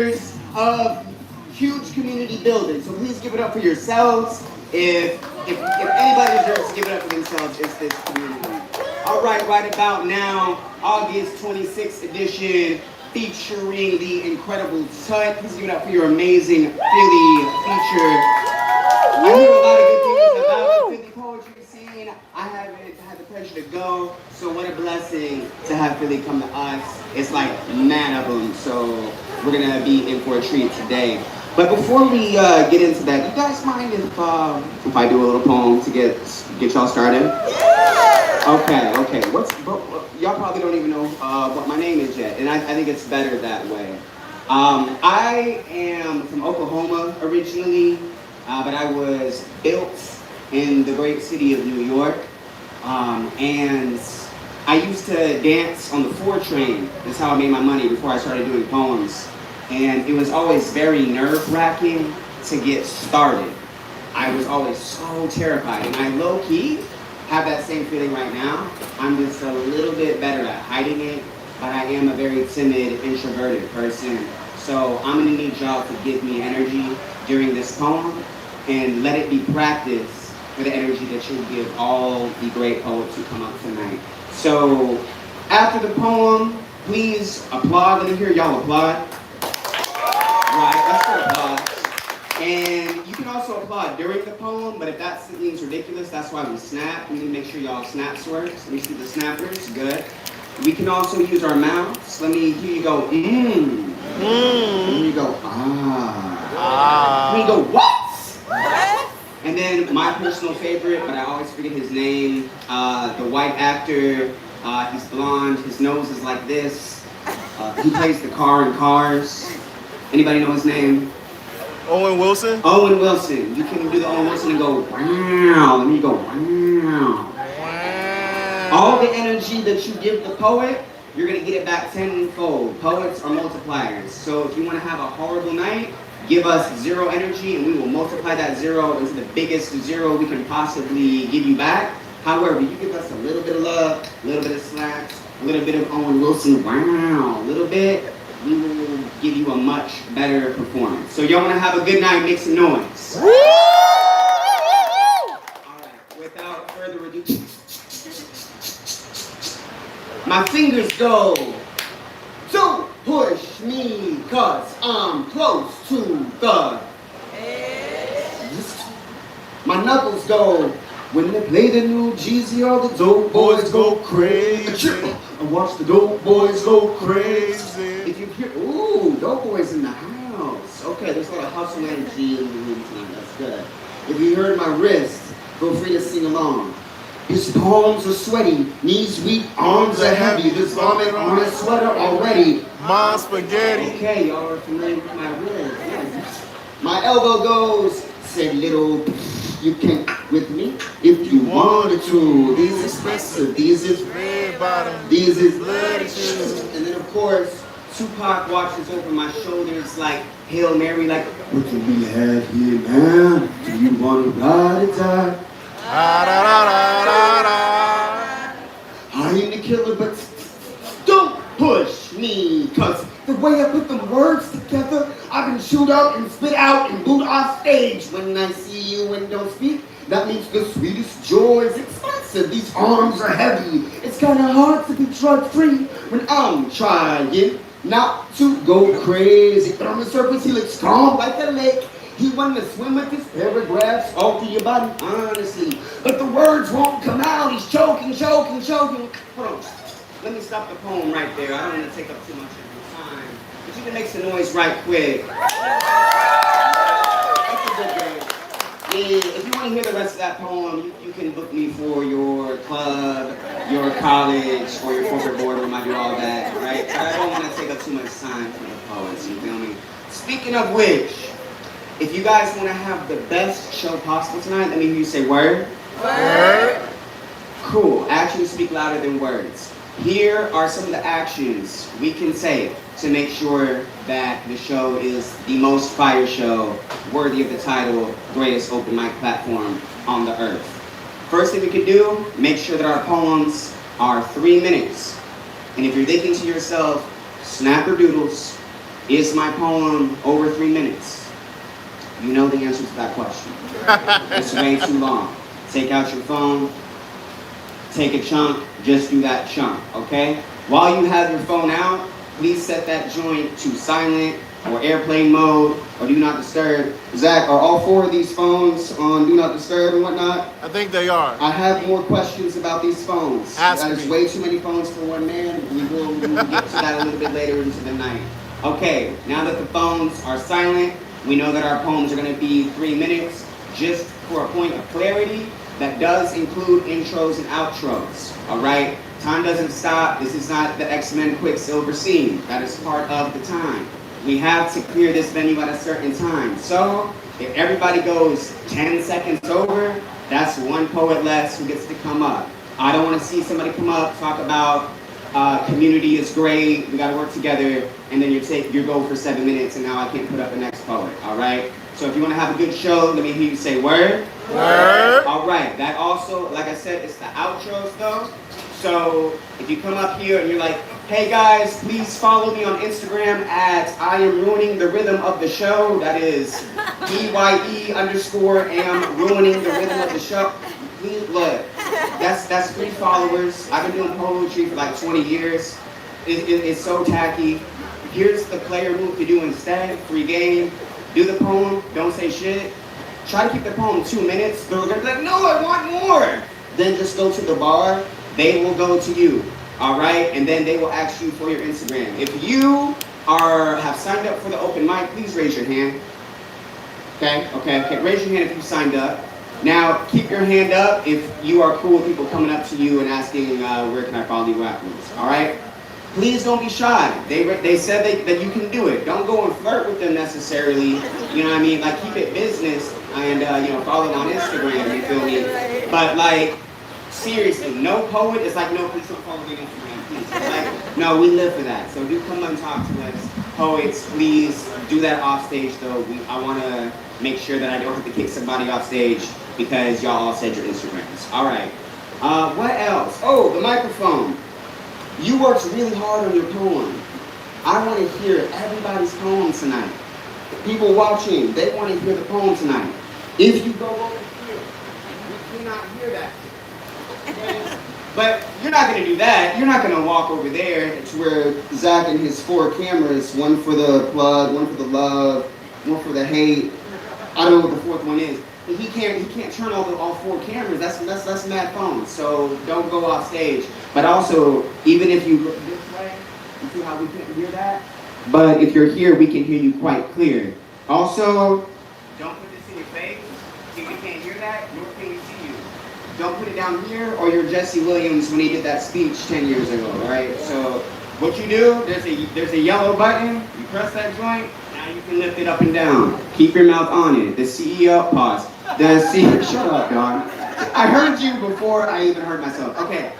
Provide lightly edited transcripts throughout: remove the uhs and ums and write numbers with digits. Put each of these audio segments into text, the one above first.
of huge community building. So please give it up for yourselves. If anybody deserves to give it up for themselves, it's this community. All right about now, August 26th edition, featuring the incredible Tut. Please give it up for your amazing Philly feature. I hear a lot of good things about the Philly poetry scene. I haven't had the pleasure to go, so what a blessing to have Philly come to us. It's like man of them, so we're gonna be in for a treat today. But before we get into that, you guys mind if I do a little poem to get y'all started? Okay. Y'all probably don't even know what my name is yet, and I think it's better that way. I am from Oklahoma originally, but I was built in the great city of New York, and I used to dance on the 4 train. That's how I made my money before I started doing poems. And it was always very nerve-wracking to get started. I was always so terrified, and I low-key have that same feeling right now. I'm just a little bit better at hiding it, but I am a very timid, introverted person. So I'm gonna need y'all to give me energy during this poem and let it be practice for the energy that you'll give all the great poets who come up tonight. So after the poem, please applaud. Let me hear y'all applaud. Right, that's for applause. And you can also applaud during the poem, but if that seems ridiculous, that's why we snap. We need to make sure y'all snaps works. Let me see the snappers. Good. We can also use our mouths. Let me hear you go, mmm. Let me go, ah. Let me go, what? And then my personal favorite, but I always forget his name, the white actor. He's blonde. His nose is like this. He plays the car in Cars. Anybody know his name? Owen Wilson? Owen Wilson. You can do the Owen Wilson and go, wow. Let me go, wow. All the energy that you give the poet, you're going to get it back tenfold. Poets are multipliers. So if you want to have a horrible night, give us 0 energy and we will multiply that 0 into the biggest 0 we can possibly give you back. However, you give us a little bit of love, a little bit of slacks, a little bit of Owen Wilson, wow, a little bit, we will give you a much better performance. So y'all want to have a good night, make some noise. All right, without further ado, my fingers go, don't push me, cause I'm close to the edge. My knuckles go, when they play the new Jeezy, all the dope boys go crazy. I watch the dope boys go crazy. If you hear, ooh, dope boys in the house. Okay, there's a lot of hustle energy in the room tonight. That's good. If you heard my wrist, feel free to sing along. His palms are sweaty, knees weak, arms are heavy. There's vomit on his sweater already. My spaghetti. Okay, y'all are familiar with my wrist. Yes. My elbow goes, said little. You can with me if you wanted to. These expensive, these is Red bottom. these is bloody shoes. And then of course, Tupac watches over my shoulders like Hail Mary, like, what do we have here, man? Do you want to ride or die? I ain't the killer, but don't push me, cause the way I put the words together, I've been chewed out and spit out and booed off stage. When I see you and don't speak, that means the sweetest joy is expensive. These arms are heavy. It's kind of hard to be drug-free when I'm trying not to go crazy. But on the surface, he looks calm like a lake. He wanted to swim with his paragraphs all through your body, honestly. But the words won't come out. He's choking. Hold on. Let me stop the poem right there. I don't want to take up too much of your time. But you can make some noise right quick. That's a good game. Yeah, if you want to hear the rest of that poem, you can book me for your club, your college, or your corporate boardroom. I do all that, right? But I don't want to take up too much time for the poets, you feel me? Speaking of which, if you guys want to have the best show possible tonight, let me hear you say word. Word. Cool. Actions speak louder than words. Here are some of the actions we can take to make sure that the show is the most fire show worthy of the title, greatest open mic platform on the earth. First thing we could do, make sure that our poems are 3 minutes. And if you're thinking to yourself, snapperdoodles, Is my poem over 3 minutes? You know the answer to that question. It's way too long. Take out your phone, take a chunk, just do that chunk, okay? While you have your phone out, please set that joint to silent or airplane mode or do not disturb. Zach, are all 4 of these phones on do not disturb and whatnot? I think they are. I have more questions about these phones. Ask There's me. way too many phones for one man. We will get to that a little bit later into the night. Okay, now that the phones are silent, we know that our poems are going to be 3 minutes. Just for a point of clarity, that does include intros and outros. All right? Time doesn't stop. This is not the X-Men Quicksilver scene. That is part of the time. We have to clear this venue at a certain time. So, if everybody goes 10 seconds over, that's one poet less who gets to come up. I don't want to see somebody come up, talk about community is great, we got to work together, and then you go for 7 minutes, and now I can't put up the next poet. All right? So if you want to have a good show, let me hear you say word. Word. All right. That also, like I said, it's the outros though. So if you come up here and you're like, hey guys, please follow me on Instagram at I am ruining the rhythm of the show. That is EYE_am ruining the rhythm of the show. Please look. That's 3 followers. I've been doing poetry for like 20 years. It's so tacky. Here's the player move to do instead. Free game. Do the poem. Don't say shit. Try to keep the poem 2 minutes. They're gonna be like, no, I want more. Then just go to the bar. They will go to you. All right, and then they will ask you for your Instagram. If you have signed up for the open mic, please raise your hand. Okay. Raise your hand if you signed up. Now, keep your hand up if you are cool with people coming up to you and asking, where can I follow you afterwards? All right. Please don't be shy. They said that you can do it. Don't go and flirt with them necessarily. You know what I mean? Like, keep it business and, follow them on Instagram, you feel me? But, like, seriously, no poet is like, no, please don't follow me on Instagram, please. It's like, no, we live for that. So do come and talk to us. Poets, please do that off stage, though. I want to make sure that I don't have to kick somebody off stage because y'all all said your Instagrams. All right. What else? Oh, the microphone. You worked really hard on your poem. I want to hear everybody's poem tonight. People watching, they want to hear the poem tonight. If you go over here, we cannot hear that. Okay? But you're not going to do that. You're not going to walk over there to where Zach and his 4 cameras, one for the plug, one for the love, one for the hate. I don't know what the 4th one is. He can't turn all 4 cameras. That's mad phones. So don't go off stage. But also, even if you look this way, you see how we can't hear that? But if you're here, we can hear you quite clear. Also, don't put this in your face. See, we can't hear that, nor can we see you. Don't put it down here, or you're Jesse Williams when he did that speech 10 years ago, all right? So what you do, there's a yellow button. You press that joint. Now you can lift it up and down. Keep your mouth on it. The CEO, pause. The CEO, shut up, dog. I heard you before I even heard myself. Okay.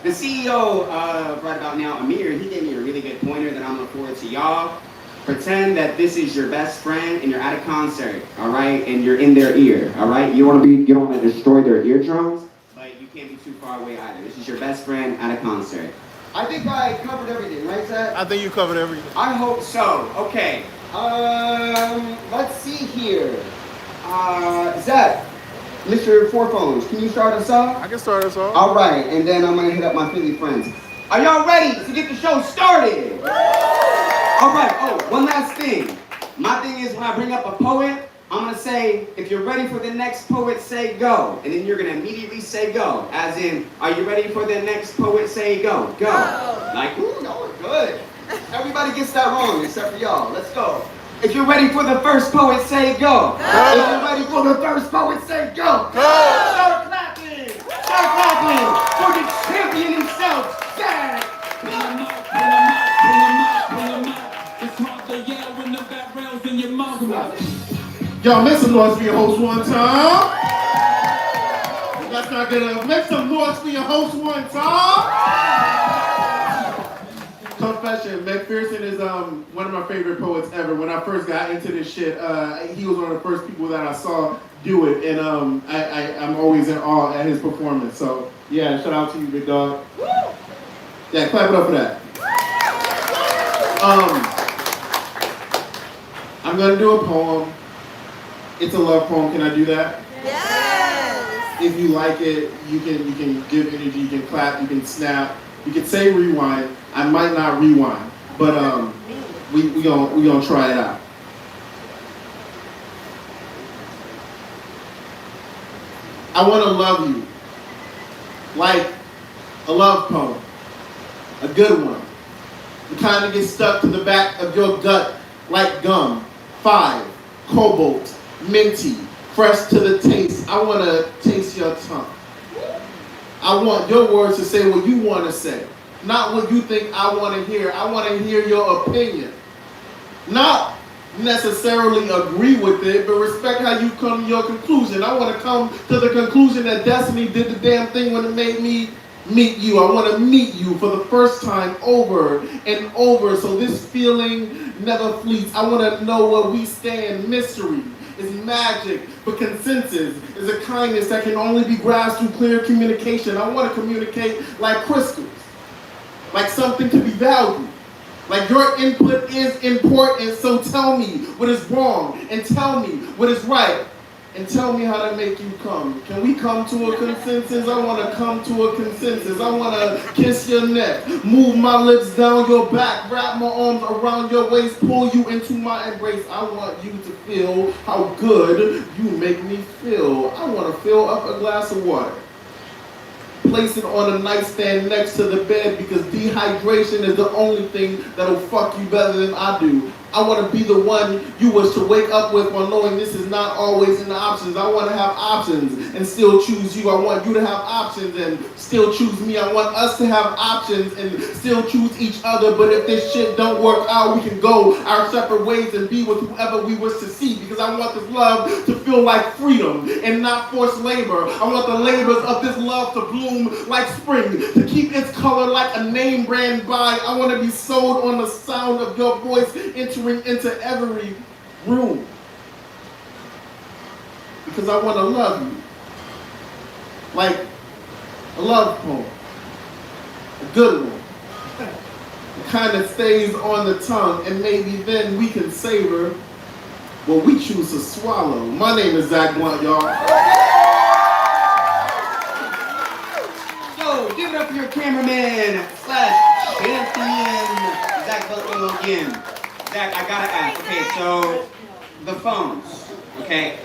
The CEO right about now, Amir, he gave me a really good pointer that I'm looking forward to y'all. Pretend that this is your best friend and you're at a concert, all right? And you're in their ear, all right? You don't want to destroy their eardrums, but you can't be too far away either. This is your best friend at a concert. I think I covered everything, right, Zach? I think you covered everything. I hope so. Okay. Let's see here. Zach, Mr. 4 Phones, can you start us off? I can start us off. All right, and then I'm going to hit up my Philly friends. Are y'all ready to get the show started? All right, one last thing. My thing is when I bring up a poet, I'm going to say, if you're ready for the next poet, say go. And then you're going to immediately say go. As in, are you ready for the next poet, say go. Go. Like, ooh, y'all are good. Everybody gets that wrong except for y'all. Let's go. If you're ready for the first poet, say go. If you're ready for the first poet, say go. Start clapping. Start clapping for the champion himself, Zach. Pull him up. It's hard to yell when the barrel's in your mouth. Y'all make some noise for your host one time. That's not good enough. Make some noise for your host one time. Confession, McPherson is one of my favorite poets ever. When I first got into this shit, he was one of the first people that I saw do it, and I'm always in awe at his performance. So yeah, shout out to you, big dog. Yeah, clap it up for that. I'm gonna do a poem. It's a love poem. Can I do that? Yes. If you like it, you can give energy, you can clap, you can snap, you can say rewind. I might not rewind, but we gonna try it out. I wanna love you like a love poem, a good one. The kind that gets stuck to the back of your gut like gum. 5, cobalt, minty, fresh to the taste. I want to taste your tongue. I want your words to say what you want to say, not what you think I want to hear. I want to hear your opinion. Not necessarily agree with it, but respect how you come to your conclusion. I want to come to the conclusion that destiny did the damn thing when it made me meet you. I want to meet you for the first time over and over, so this feeling never fleets. I want to know where we stand. Mystery is magic, but consensus is a kindness that can only be grasped through clear communication. I want to communicate like crystals, like something to be valued. Like your input is important, so tell me what is wrong and tell me what is right. And tell me how to make you come. Can we come to a consensus? I want to come to a consensus. I want to kiss your neck, move my lips down your back, wrap my arms around your waist, pull you into my embrace. I want you to feel how good you make me feel. I want to fill up a glass of water, place it on a nightstand next to the bed, because dehydration is the only thing that'll fuck you better than I do. I want to be the one you wish to wake up with while knowing this is not always in the options. I want to have options and still choose you. I want you to have options and still choose me. I want us to have options and still choose each other. But if this shit don't work out, we can go our separate ways and be with whoever we wish to see. Because I want this love to feel like freedom and not forced labor. I want the labors of this love to bloom like spring, to keep its color like a name brand buy. I want to be sold on the sound of your voice entering into every room, because I want to love you like a love poem, a good one, the kind that stays on the tongue, and maybe then we can savor what we choose to swallow. My name is Zach Blunt, y'all. So, give it up for your cameraman / champion, Zach Blunt again. Zach, I gotta ask, okay, so the phones, okay?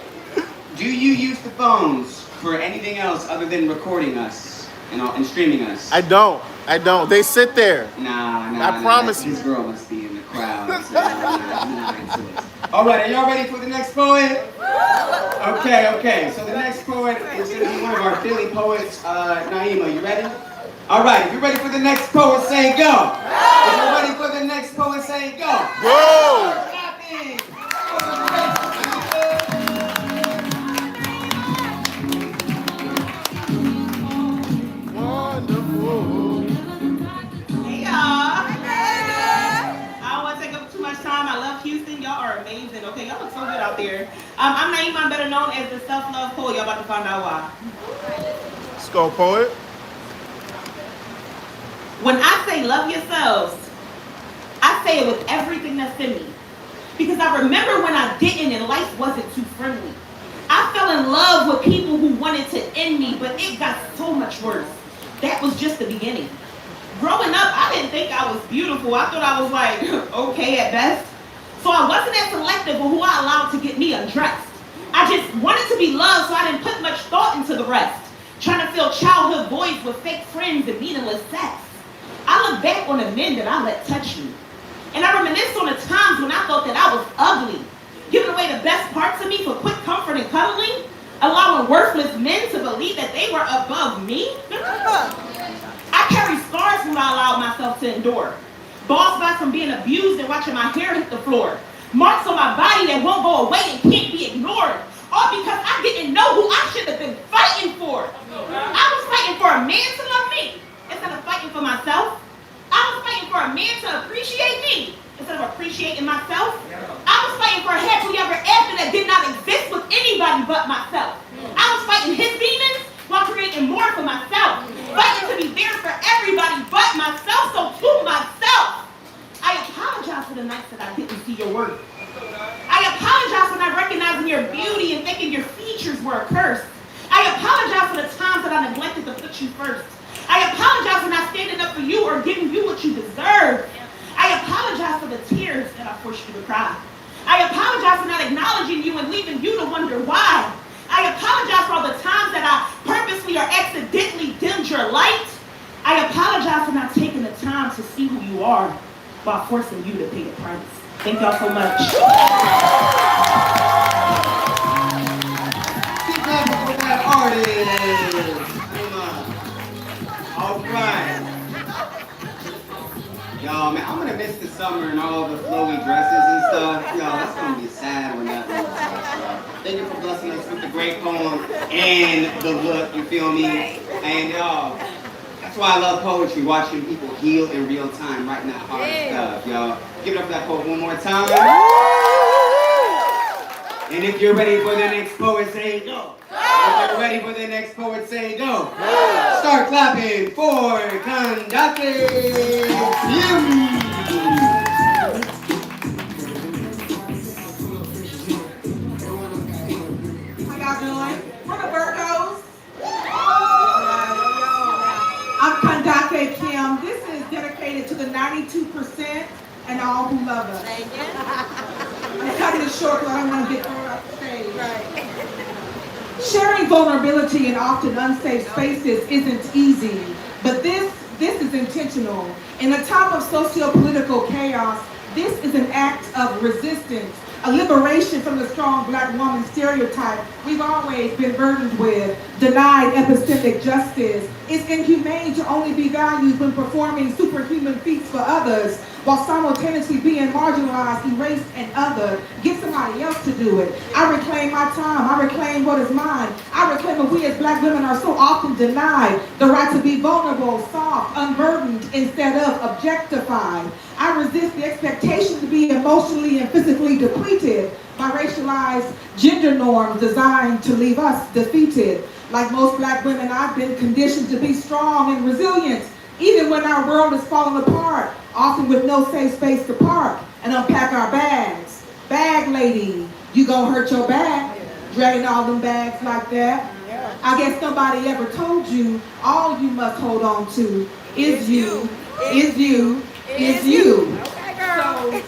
Do you use the phones for anything else other than recording us and streaming us? I don't. They sit there. Nah. I promise you. This girl must be in the crowd. So nah. All right, are y'all ready for the next poet? Okay. So the next poet is gonna be one of our Philly poets. Naima, you ready? All right, if you're ready for the next poet, say go. If you're ready for the next poet, say go. Go! Wonderful. Hey y'all. I don't want to take up too much time. I love Houston. Y'all are amazing. Okay, y'all look so good out there. I'm Naima. I'm better known as the self-love poet. Y'all about to find out why. Let's go, poet. When I say love yourselves, I say it with everything that's in me. Because I remember when I didn't and life wasn't too friendly. I fell in love with people who wanted to end me, but it got so much worse. That was just the beginning. Growing up, I didn't think I was beautiful. I thought I was like, okay at best. So I wasn't as selective with who I allowed to get me undressed. I just wanted to be loved, so I didn't put much thought into the rest. Trying to fill childhood voids with fake friends and meaningless sex. I look back on the men that I let touch me. And I reminisce on the times when I thought that I was ugly. Giving away the best parts of me for quick comfort and cuddling. Allowing worthless men to believe that they were above me. I carry scars from what I allowed myself to endure. Bald spots from being abused and watching my hair hit the floor. Marks on my body that won't go away and can't be ignored. All because I didn't know who I should have been fighting for. I was fighting for a man to love me instead of fighting for myself. I was fighting for a man to appreciate me instead of appreciating myself. I was fighting for a happily ever after that did not exist with anybody but myself. I was fighting his demons while creating more for myself. Fighting to be there for everybody but myself, so to myself. I apologize for the nights that I didn't see your worth. I guilty in thinking your features were a curse. I apologize for the times that I neglected to put you first. I apologize for not standing up for you or giving you what you deserve. I apologize for the tears that I forced you to cry. I apologize for not acknowledging you and leaving you to wonder why. I apologize for all the times that I purposely or accidentally dimmed your light. I apologize for not taking the time to see who you are while forcing you to pay the price. Thank y'all so much. Keep clapping for that artist. Come on. All right. Y'all, man, I'm gonna miss the summer and all the flowy dresses and stuff. Y'all, that's gonna be sad when that ends. Thank you for blessing us with the great poem and the look, you feel me? And y'all, that's why I love poetry, watching people heal in real time, writing that hard stuff, y'all. Give it up for that poet one more time. And if you're ready for the next poet, say go. If you're ready for the next poet, say go. Start clapping for Conductor Kim. How y'all doing? We're the Virgos. I'm Kandake Kim. This is dedicated to the 92% and all who love us. I'm cutting it short because I don't want to get thrown off the stage. Sharing vulnerability in often unsafe spaces isn't easy, but this is intentional. In a time of socio-political chaos, this is an act of resistance, a liberation from the strong black woman stereotype we've always been burdened with. Denied epistemic justice. It's inhumane to only be valued when performing superhuman feats for others, while simultaneously being marginalized, erased, and othered. Get somebody else to do it. I reclaim my time. I reclaim what is mine. I reclaim what we as black women are so often denied, the right to be vulnerable, soft, unburdened, instead of objectified. I resist the expectation to be emotionally and physically depleted by racialized gender norms designed to leave us defeated. Like most black women, I've been conditioned to be strong and resilient, even when our world is falling apart, often with no safe space to park and unpack our bags. Bag lady, you gonna hurt your bag, dragging all them bags like that. I guess nobody ever told you all you must hold on to is you, is you, is you. So,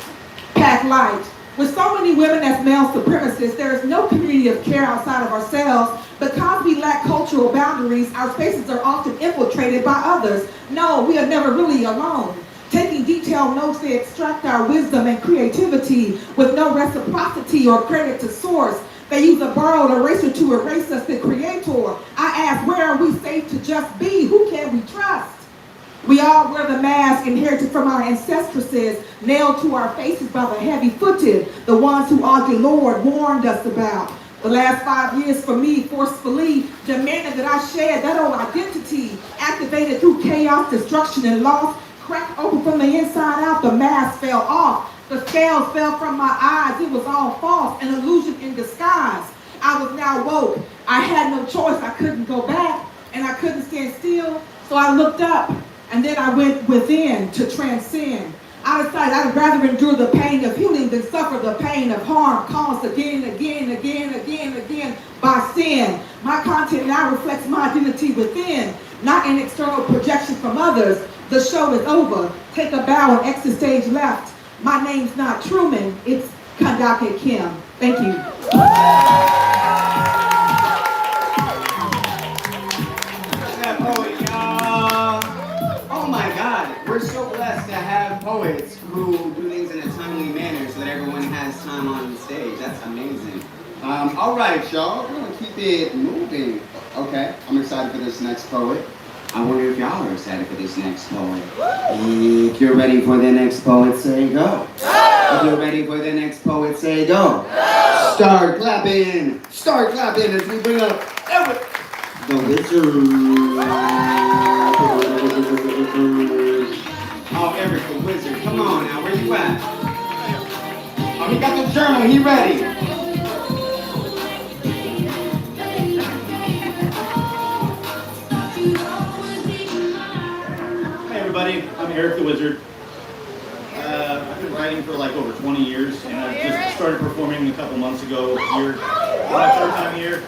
pack light. With so many women as male supremacists, there is no community of care outside of ourselves. Because we lack cultural boundaries, our spaces are often infiltrated by others. No, we are never really alone. Taking detailed notes, they extract our wisdom and creativity with no reciprocity or credit to source. They use a borrowed eraser to erase us, the creator. I ask, where are we safe to just be? Who can we trust? We all wear the mask inherited from our ancestresses, nailed to our faces by the heavy-footed, the ones who our Lord warned us about. The last 5 years for me forcefully demanded that I shed that old identity, activated through chaos, destruction, and loss. Cracked open from the inside out, the mask fell off. The scales fell from my eyes. It was all false, an illusion in disguise. I was now woke. I had no choice. I couldn't go back, and I couldn't stand still. So I looked up, and then I went within to transcend. I decided I'd rather endure the pain of healing than suffer the pain of harm caused again by sin. My content now reflects my identity within, not an external projection from others. The show is over. Take a bow and exit stage left. My name's not Truman, it's Kandake Kim. Thank you. That poet, y'all. Oh my God, we're so blessed to have poets who do things in a timely manner so that everyone has time on the stage. That's amazing. All right, y'all, we're gonna keep it moving. Okay, I'm excited for this next poet. I wonder if y'all are excited for this next poet. If you're ready for the next poet, say go. If you're ready for the next poet, say go. Start clapping as we bring up Eric the Wizard. Oh, Eric the Wizard, come on now, where you at? Oh, he got the journal, he ready. Everybody, I'm Eric the Wizard. I've been writing for like over 20 years, and I just started performing a couple months ago here My third time here.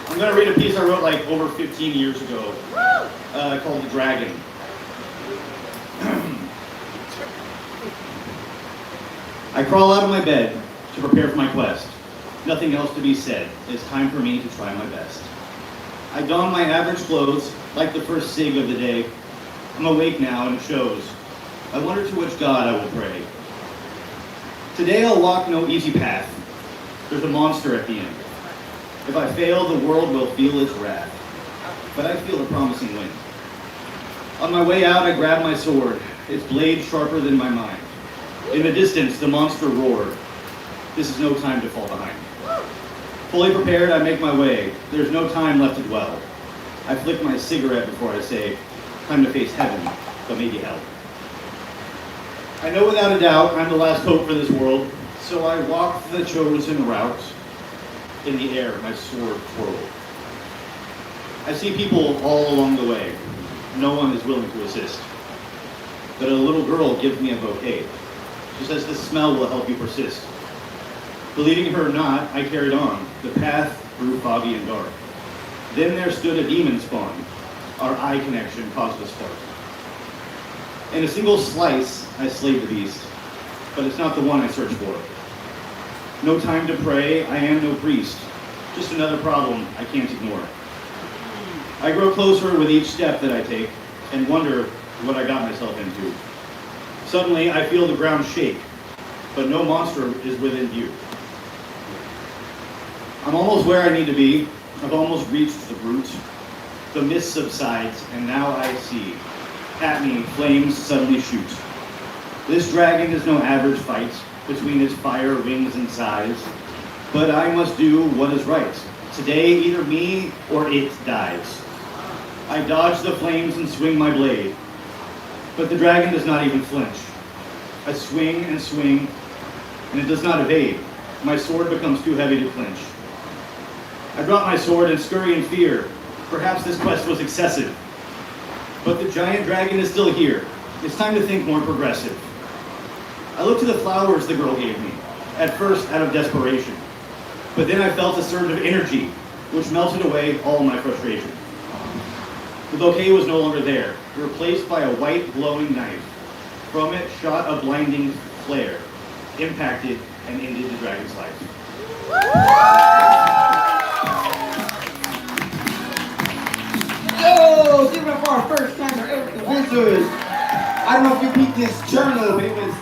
I'm going to read a piece I wrote like over 15 years ago called The Dragon. I crawl out of my bed to prepare for my quest. Nothing else to be said. It's time for me to try my best. I don my average clothes, like the first cig of the day. I'm awake now and it shows. I wonder to which God I will pray. Today I'll walk no easy path. There's a monster at the end. If I fail, the world will feel its wrath. But I feel a promising win. On my way out, I grab my sword, its blade sharper than my mind. In the distance, the monster roared. This is no time to fall behind. Fully prepared, I make my way. There's no time left to dwell. I flick my cigarette before I say, time to face heaven, but maybe hell. I know without a doubt I'm the last hope for this world, so I walk the chosen route. In the air, my sword twirled. I see people all along the way. No one is willing to assist. But a little girl gives me a bouquet. She says the smell will help you persist. Believing her or not, I carried on. The path grew foggy and dark. Then there stood a demon spawn. Our eye connection caused a spark. In a single slice, I slayed the beast. But it's not the one I searched for. No time to pray, I am no priest. Just another problem I can't ignore. I grow closer with each step that I take and wonder what I got myself into. Suddenly, I feel the ground shake, but no monster is within view. I'm almost where I need to be. I've almost reached the brute. The mist subsides, and now I see. At me, flames suddenly shoot. This dragon is no average fight between its fire, wings, and size. But I must do what is right. Today, either me or it dies. I dodge the flames and swing my blade. But the dragon does not even flinch. I swing, and it does not evade. My sword becomes too heavy to clinch. I drop my sword and scurry in fear. Perhaps this quest was excessive. But the giant dragon is still here. It's time to think more progressive. I looked to the flowers the girl gave me, at first out of desperation. But then I felt a surge of energy, which melted away all my frustration. The bouquet was no longer there, replaced by a white glowing knife. From it shot a blinding flare, impacted and ended the dragon's life. Yo, give it up for our first timer, Eric the Wizard. I don't know if you peeped this journal, but it was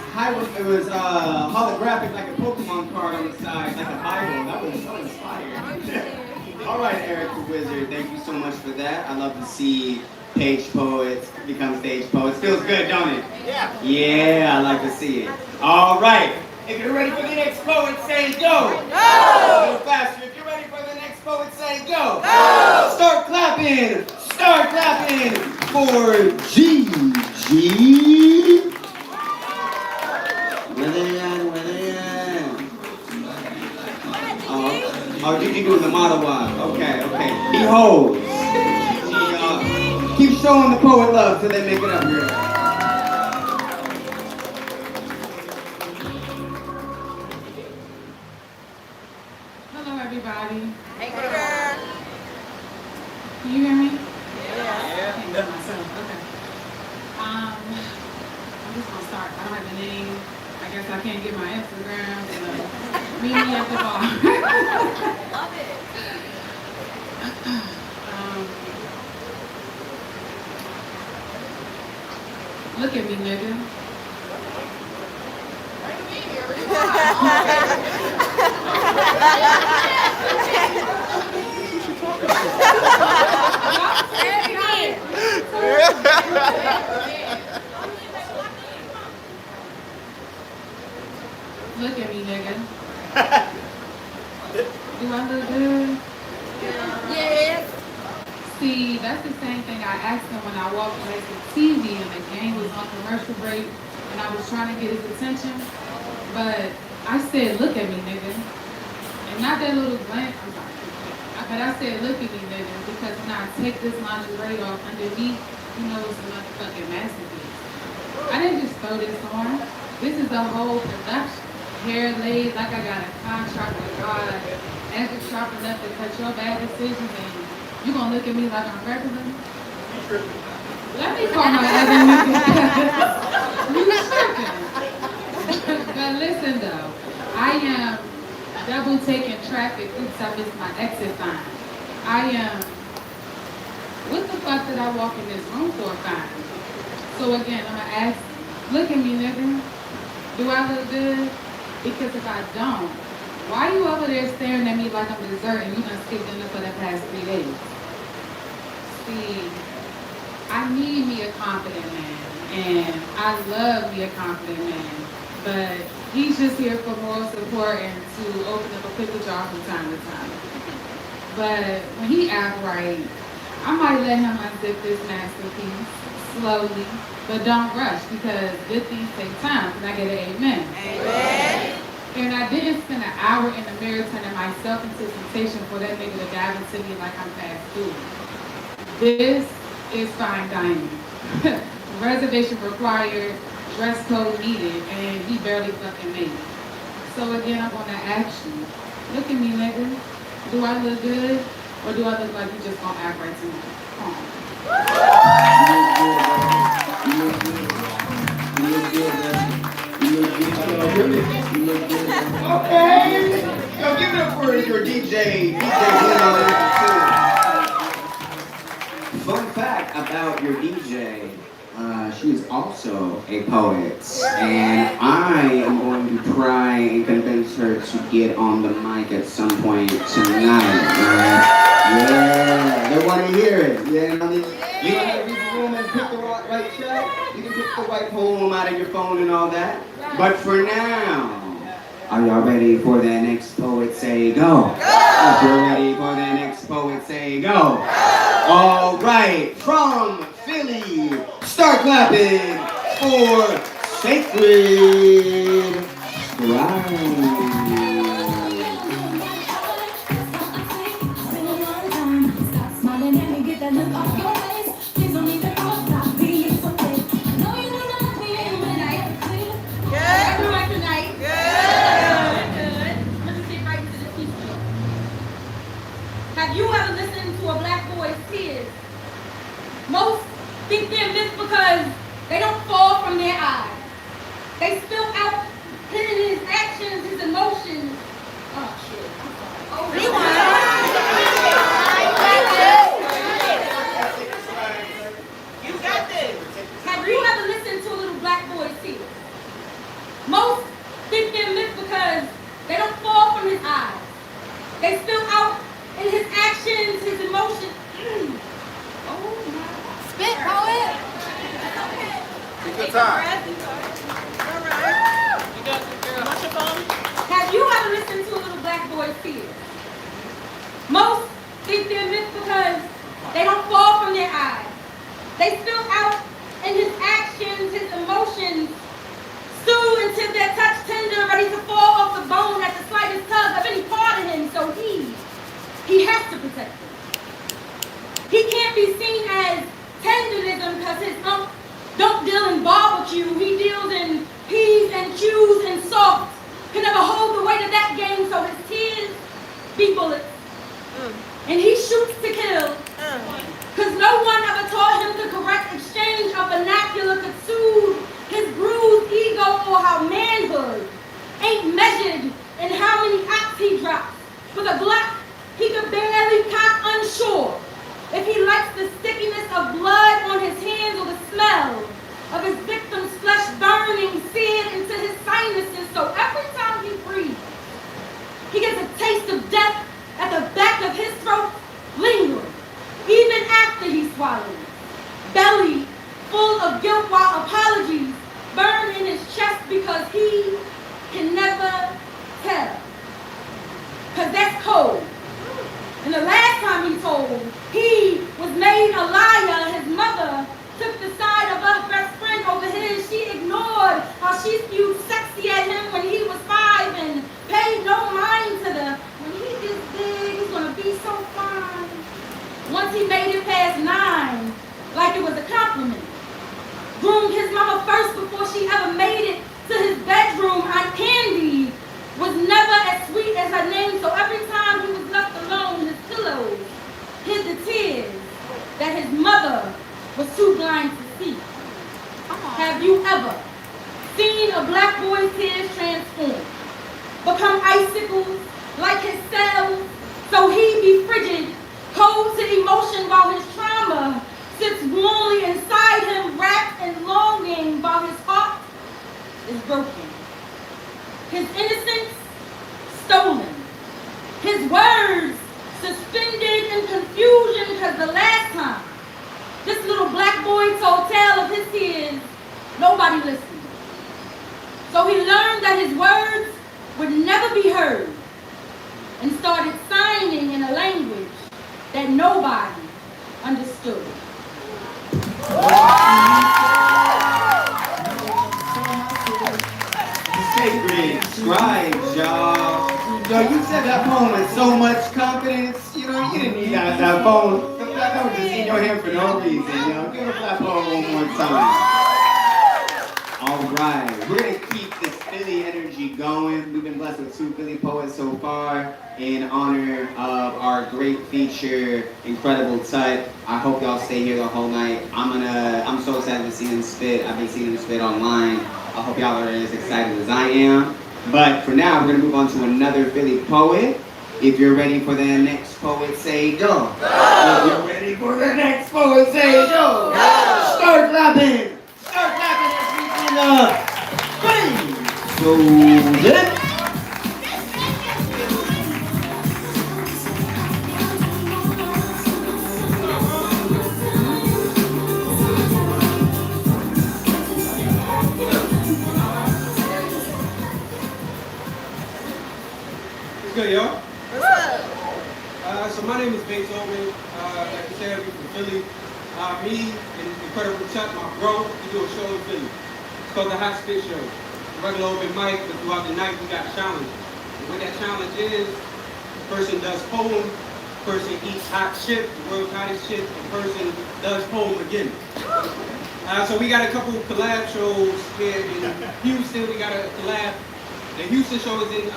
holographic, like a Pokemon card on the side, like a Bible. That was so inspired. All right, Eric the Wizard, thank you so much for that. I love to see page poets become stage poets. Feels good, don't it? Yeah. Yeah, I like to see it. All right. If you're ready for the next poet, say go. Go. A little faster. If you're ready for the next poet, say go. Go. Start clapping. Start clapping for Gigi. Where they at? Oh, Gigi doing the model walk. Okay. Behold. Keep showing the poet love till they make it up here. Hello, everybody. Hey, girl. Can you hear me? Yeah. I can't hear myself. Okay. I'm just gonna start. I don't have a name. I guess I can't get my Instagram. So meet me at the bar. Love it. Look at me, nigga. Look at me, nigga. Do I look good? Yes. See, that's the same thing I asked him when I walked past the TV and the game was on commercial break and I was trying to get his attention. But I said, look at me, nigga. And not that little glance, I'm sorry. But I said, look at me, nigga, because when I take this lingerie off underneath, you know it's a motherfucking masterpiece. I didn't just throw this on. This is the whole production. Hair laid like I got a contract with God. ever sharp enough to cut your bad decisions and you gonna look at me like I'm regular? Let me call my other nigga. You tripping. But listen though, I am double taking traffic. Oops, I missed my exit sign. I am, what the fuck did I walk in this room for fine? So again, I'm gonna ask, look at me nigga. Do I look good? Because if I don't, why you over there staring at me like I'm dessert and you done skipped dinner for the past 3 days? See, I need me a confident man, and I love me a confident man, but he's just here for moral support and to open up a pickle jar from time to time. But when he act right, I might let him unzip this masterpiece slowly, but don't rush because good things take time. Can I get an amen? Amen. And I didn't spend an hour in the mirror turning myself into temptation for that nigga to dive into me like I'm fast food. This is fine dining. Reservation required, dress code needed, and he barely fucking made it. So again, I'm gonna ask you, look at me nigga, do I look good? Or do I look like you just gonna act right to me? Come on. Okay. Yo, give it up for your DJ. Fun fact about your DJ. She is also a poet, and I am going to try and convince her to get on the mic at some point tonight. Yeah, they want to hear it. Yeah, I mean, you don't have to read the room and pick the right track. You can pick the right poem out of your phone and all that. But for now, are y'all ready for the next poet? Say go. If you're ready for the next poet, say go. All right, from Philly, start clapping for Sacred Rhyme. Have you ever listened to a black boy's tears? Most think they're missed because they don't fall from their eyes. They spill out hidden his actions, his emotions. Oh shit. Oh, You got this. have you ever listened to a little black boy's tears? Most think they're missed because they don't fall from his eyes. They spill out in his actions, his emotions. Oh my. Spit, poet. Good time. All right. You got this, girl. What's your phone? Have you ever listened to a little black boy's tears? Most think they're missed because they don't fall from their eyes. They spill out in his actions, his emotions, stew until they're touch tender, ready to fall off the bone at the slightest tug of any part of him, so he has to protect them. He can't be seen as tenderism because his don't deal in barbecue. He deals in P's and Q's and salt. Can never hold the weight of that game, so his tears be bullets. And he shoots to kill. Because no one ever taught him the correct exchange of vernacular could soothe his bruised ego, or how manhood ain't measured in how many ops he drops. For the Glock, he could barely cock unsure if he likes the stickiness of blood on his hands or the smell of his victim's flesh burning seared into his sinuses. So every time he breathes, he gets a taste of death at the back of his throat, lingering, even after he swallows. Belly full of guilt while apologies burn in his chest because he can never tell. Because that's cold. And the last time he told, he was made a liar. His mother took the side of her best friend over his. She ignored how she spewed sexy at him when he was 5 and paid no mind to the, when he gets big, he's gonna be so fine. Once he made it past 9, like it was a compliment. Groomed his mama first before she ever made it to his bedroom. Aunt Candy was never as sweet as her name, so every time he icicles like his cells, so he be frigid, cold to emotion while his trauma sits warmly inside him, wrapped in longing while his heart is broken. His innocence stolen. His words suspended in confusion because the last time this little black boy told tale of his tears, nobody listened. So he learned that his words would never be heard and started signing in a language that nobody understood. Sacred scribes, y'all. Yo, you said that poem with so much confidence. You know, you didn't need that poem. That was just in your hand for no reason. You know, give us that poem one more time. All right, we're gonna keep this Philly energy going. We've been blessed with 2 Philly poets so far in honor of our great feature, Incredible Tut. I hope y'all stay here the whole night. I'm so excited to see him spit. I've been seeing him spit online. I hope y'all are as excited as I am. But for now, we're gonna move on to another Philly poet. If you're ready for the next poet, say go. If you're ready for the next poet, say go. Start clapping. Start clapping as we do the bang. So let Good, y'all. What's up? So my name is Beethoven. Like you said, I'm from Philly. Me and Incredible Chuck, my bro, we do a show in Philly. It's called the Hot Spit Show. Regular open mic, but throughout the night we got challenges. And what that challenge is, the person does poem, the person eats hot chip, the world's hottest chip, the person does poem again. So we got a couple collab shows here in Houston. We got a collab. The Houston show is in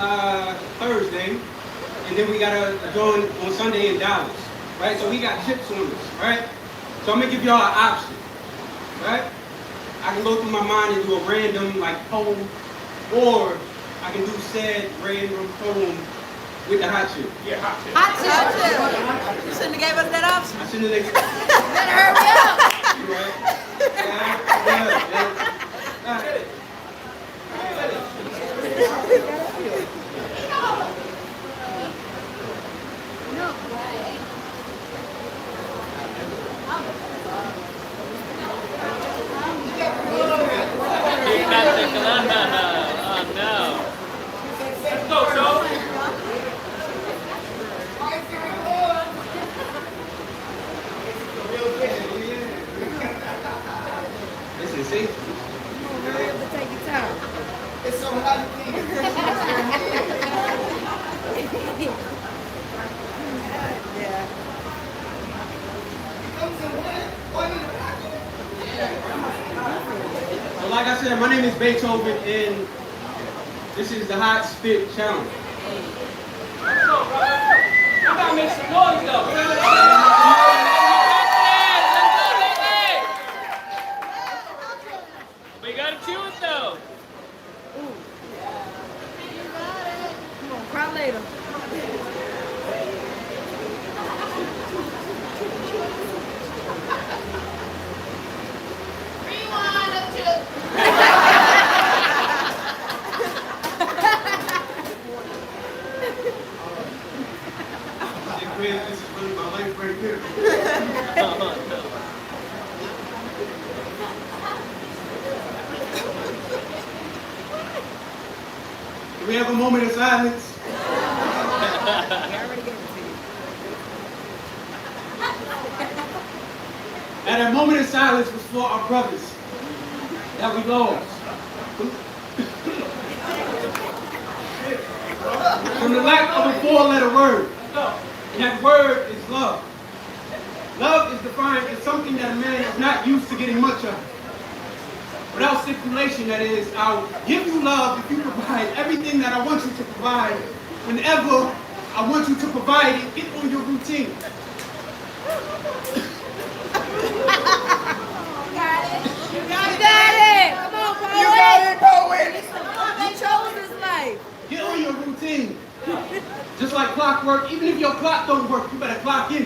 Thursday, and then we got a joint on Sunday in Dallas, right? So we got chips on this, right? So I'm gonna give y'all an option, right? I can go through my mind and do a random like poem, or I can do said random poem with the hot chip. Yeah, hot chip. Hot chip. You shouldn't have gave us that option. I shouldn't have. Better hurry up. You right? Yeah. See? Hurry up and take your time. it's so hot. Yeah. So like I said, my name is Beethoven, and this is the Hot Spit Challenge. You gotta make some noise though. But you gotta chew it though. Come on, cry later. Rewind up to This is really my life right here. Can we have a moment of silence? I already gave it to you. And that moment of silence was for our brothers that we lost. From the lack of a four-letter word. And that word is love. Love is defined as something that a man is not used to getting much of. Without stipulation, that is, I'll give you love if you provide everything that I want you to provide. Whenever I want you to provide it, get on your routine. You got it. Come on, poet. You got it, poet. Come on, you chose this life. Get on your routine. routine. Just like clockwork, even if your clock don't work, you better clock in.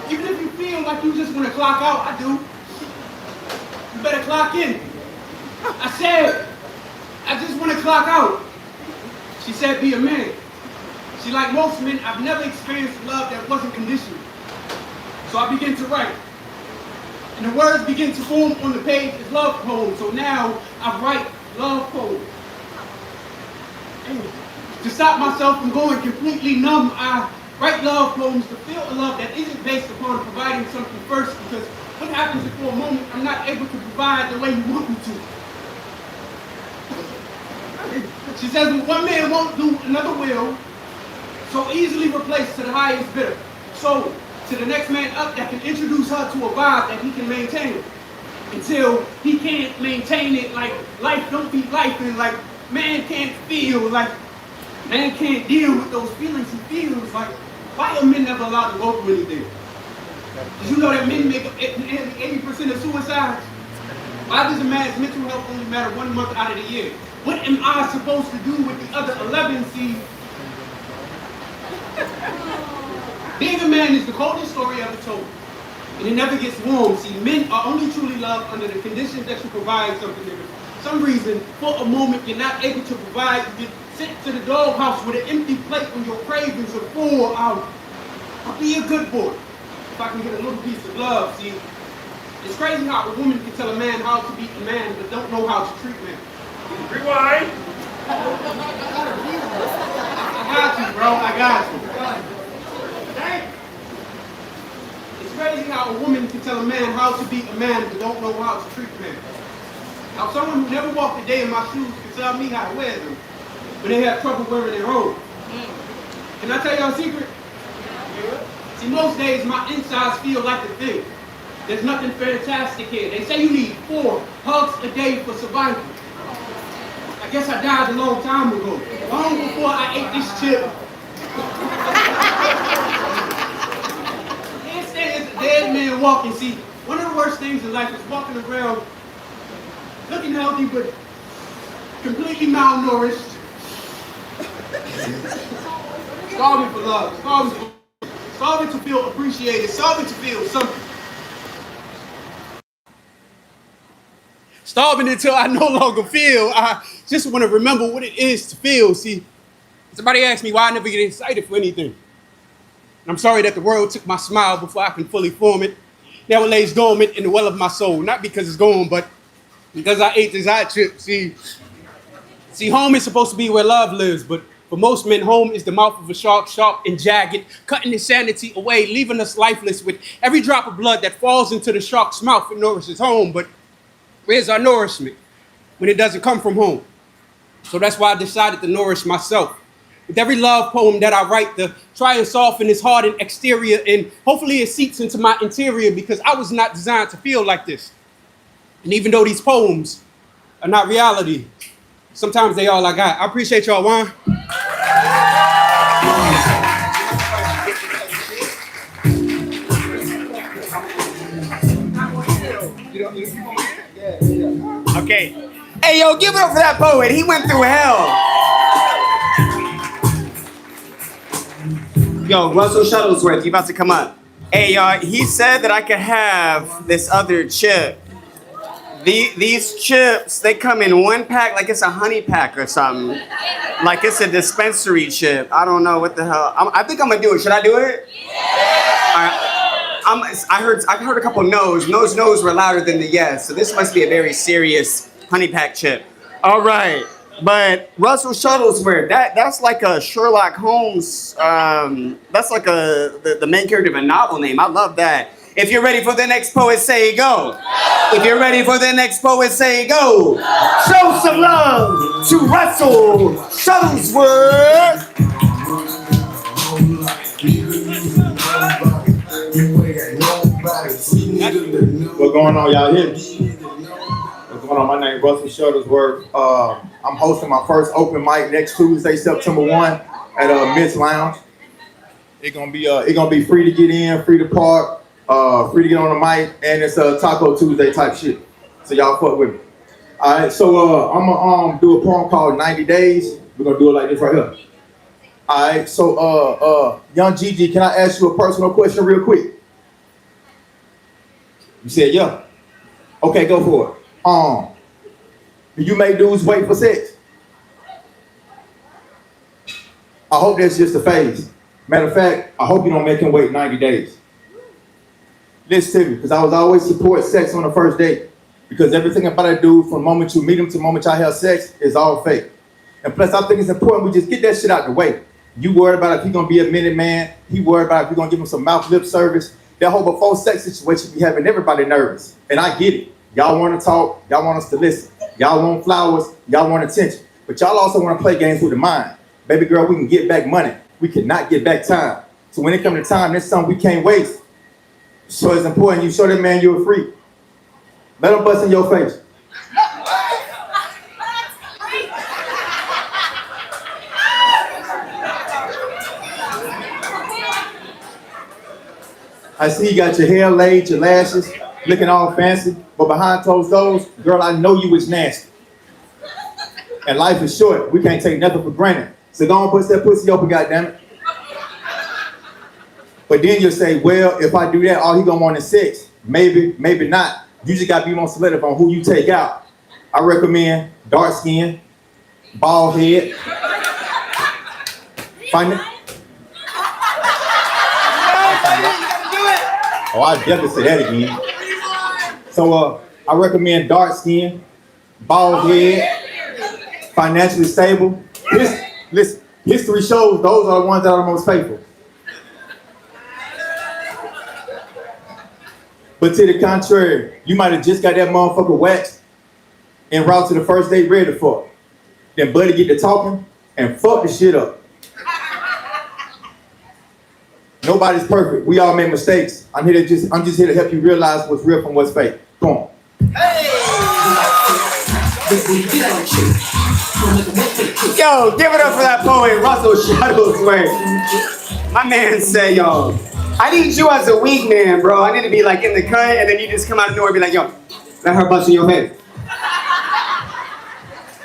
Even if you feel like you just want to clock out, I do. You better clock in. I said, I just want to clock out. She said, be a man. See, like most men, I've never experienced love that wasn't conditional. So I began to write. And the words begin to form on the page as love poems. So now I write love poems. And to stop myself from going completely numb, I write love poems to feel a love that isn't based upon providing something first, because what happens if for a moment I'm not able to provide the way you want me to? She says, one man won't do, another will, so easily replaced to the highest bidder. So, to the next man up that can introduce her to a vibe that he can maintain. Until he can't maintain it, like life don't be life, and like man can't feel, like man can't deal with those feelings he feels. Like, why are men never allowed to go through anything? Did you know that men make up 80% of suicides? Why does a man's mental health only matter 1 month out of the year? What am I supposed to do with the other 11? See, being a man is the coldest story ever told, and it never gets warm. See, men are only truly loved under the conditions that you provide something. For some reason, for a moment, you're not able to provide. You get sent to the doghouse with an empty plate when your cravings are full. I'll be a good boy if I can get a little piece of love. See, it's crazy how a woman can tell a man how to be a man, but don't know how to treat men. Rewind. I got you, bro. I got you. It's crazy how a woman can tell a man how to be a man, but don't know how to treat a man. How someone who never walked a day in my shoes can tell me how to wear them, but they have trouble wearing their own. Can I tell y'all a secret? See, most days my insides feel like a thing. There's nothing fantastic here. They say you need 4 hugs a day for survival. I guess I died a long time ago, long before I ate this chip. Can't stand as a dead man walking. See, one of the worst things in life is walking around looking healthy but completely malnourished, starving for love, starving to feel appreciated, starving to feel something. Starving until I no longer feel. I just want to remember what it is to feel. See, somebody asked me why I never get excited for anything. And I'm sorry that the world took my smile before I can fully form it. Now it lays dormant in the well of my soul. Not because it's gone, but because I ate this hot chip. See, home is supposed to be where love lives, but for most men, home is the mouth of a shark, sharp and jagged, cutting his sanity away, leaving us lifeless with every drop of blood that falls into the shark's mouth. It nourishes home, but where's our nourishment when it doesn't come from home? So that's why I decided to nourish myself. With every love poem that I write, to try and soften this hardened exterior, and hopefully it seeps into my interior, because I was not designed to feel like this. And even though these poems are not reality, sometimes they all I got. I appreciate y'all, Juan. Okay. Hey, yo, give it up for that poet. He went through hell. Yo, Russell Shuttlesworth, you about to come up. Hey, y'all, he said that I could have this other chip. These chips, they come in 1 pack, like it's a honey pack or something. Like it's a dispensary chip. I don't know what the hell. I think I'm gonna do it. Should I do it? All right. I heard a couple no's. No's were louder than the yes. So this must be a very serious honey pack chip. All right. But Russell Shuttlesworth, that's like a Sherlock Holmes. That's like the main character of a novel name. I love that. If you're ready for the next poet, say go. If you're ready for the next poet, say go. Show some love to Russell Shuttlesworth. What's going on, y'all here? What's going on? My name is Russell Shuttlesworth. I'm hosting my first open mic next Tuesday, September 1 at Miss Lounge. It's gonna be free to get in, free to park, free to get on the mic, and it's a Taco Tuesday type shit. So y'all fuck with me. All right, so I'm gonna do a poem called 90 Days. We're gonna do it like this right here. All right. So, young Gigi, can I ask you a personal question real quick? You said yeah. Okay, go for it. Do you make dudes wait for sex? I hope that's just a phase. Matter of fact, I hope you don't make him wait 90 days. Listen to me, because I was always support sex on the first date. Because everything about a dude from the moment you meet him to the moment y'all have sex is all fake. And plus, I think it's important we just get that shit out the way. You worried about if he gonna be a minute man. He worried about if you gonna give him some mouth lip service. That whole before sex situation be having everybody nervous. And I get it. Y'all want to talk. Y'all want us to listen. Y'all want flowers. Y'all want attention. But y'all also want to play games with the mind. Baby girl, we can get back money. We cannot get back time. So when it comes to time, that's something we can't waste. So it's important you show that man you're a freak. Let him bust in your face. I see you got your hair laid, your lashes, looking all fancy, but behind closed doors, girl, I know you was nasty. And life is short. We can't take nothing for granted. So go on, push that pussy open, goddammit. But then you'll say, well, if I do that, all he gonna want is sex. Maybe, maybe not. You just gotta be more selective on who you take out. I recommend dark skin, bald head. Oh, I definitely say that again. So I recommend dark skin, bald head, financially stable. Listen, history shows those are the ones that are the most faithful. But to the contrary, you might have just got that motherfucker waxed en route to the first date ready to fuck. Then buddy get to talking and fuck the shit up. Nobody's perfect. We all make mistakes. I'm just here to help you realize what's real from what's fake. Come on. Yo, give it up for that poet, Russell Shuttlesworth. My man say, yo, I need you as a weak man, bro. I need to be like in the cut, and then you just come out of nowhere and be like, yo, let her bust in your face.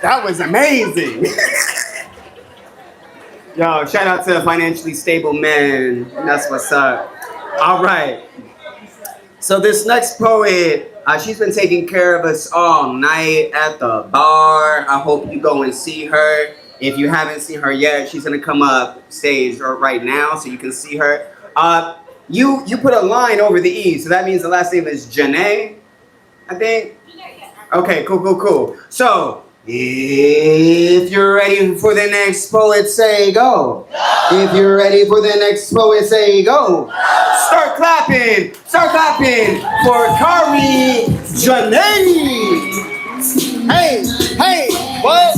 That was amazing. Yo, shout out to a financially stable man. That's what's up. All right. So this next poet, she's been taking care of us all night at the bar. I hope you go and see her. If you haven't seen her yet, she's gonna come up stage right now so you can see her. You put a line over the E, so that means the last name is Janae, I think? Okay, cool. So, if you're ready for the next poet, say go. If you're ready for the next poet, say go. Start clapping for Kari Janae. Hey, what?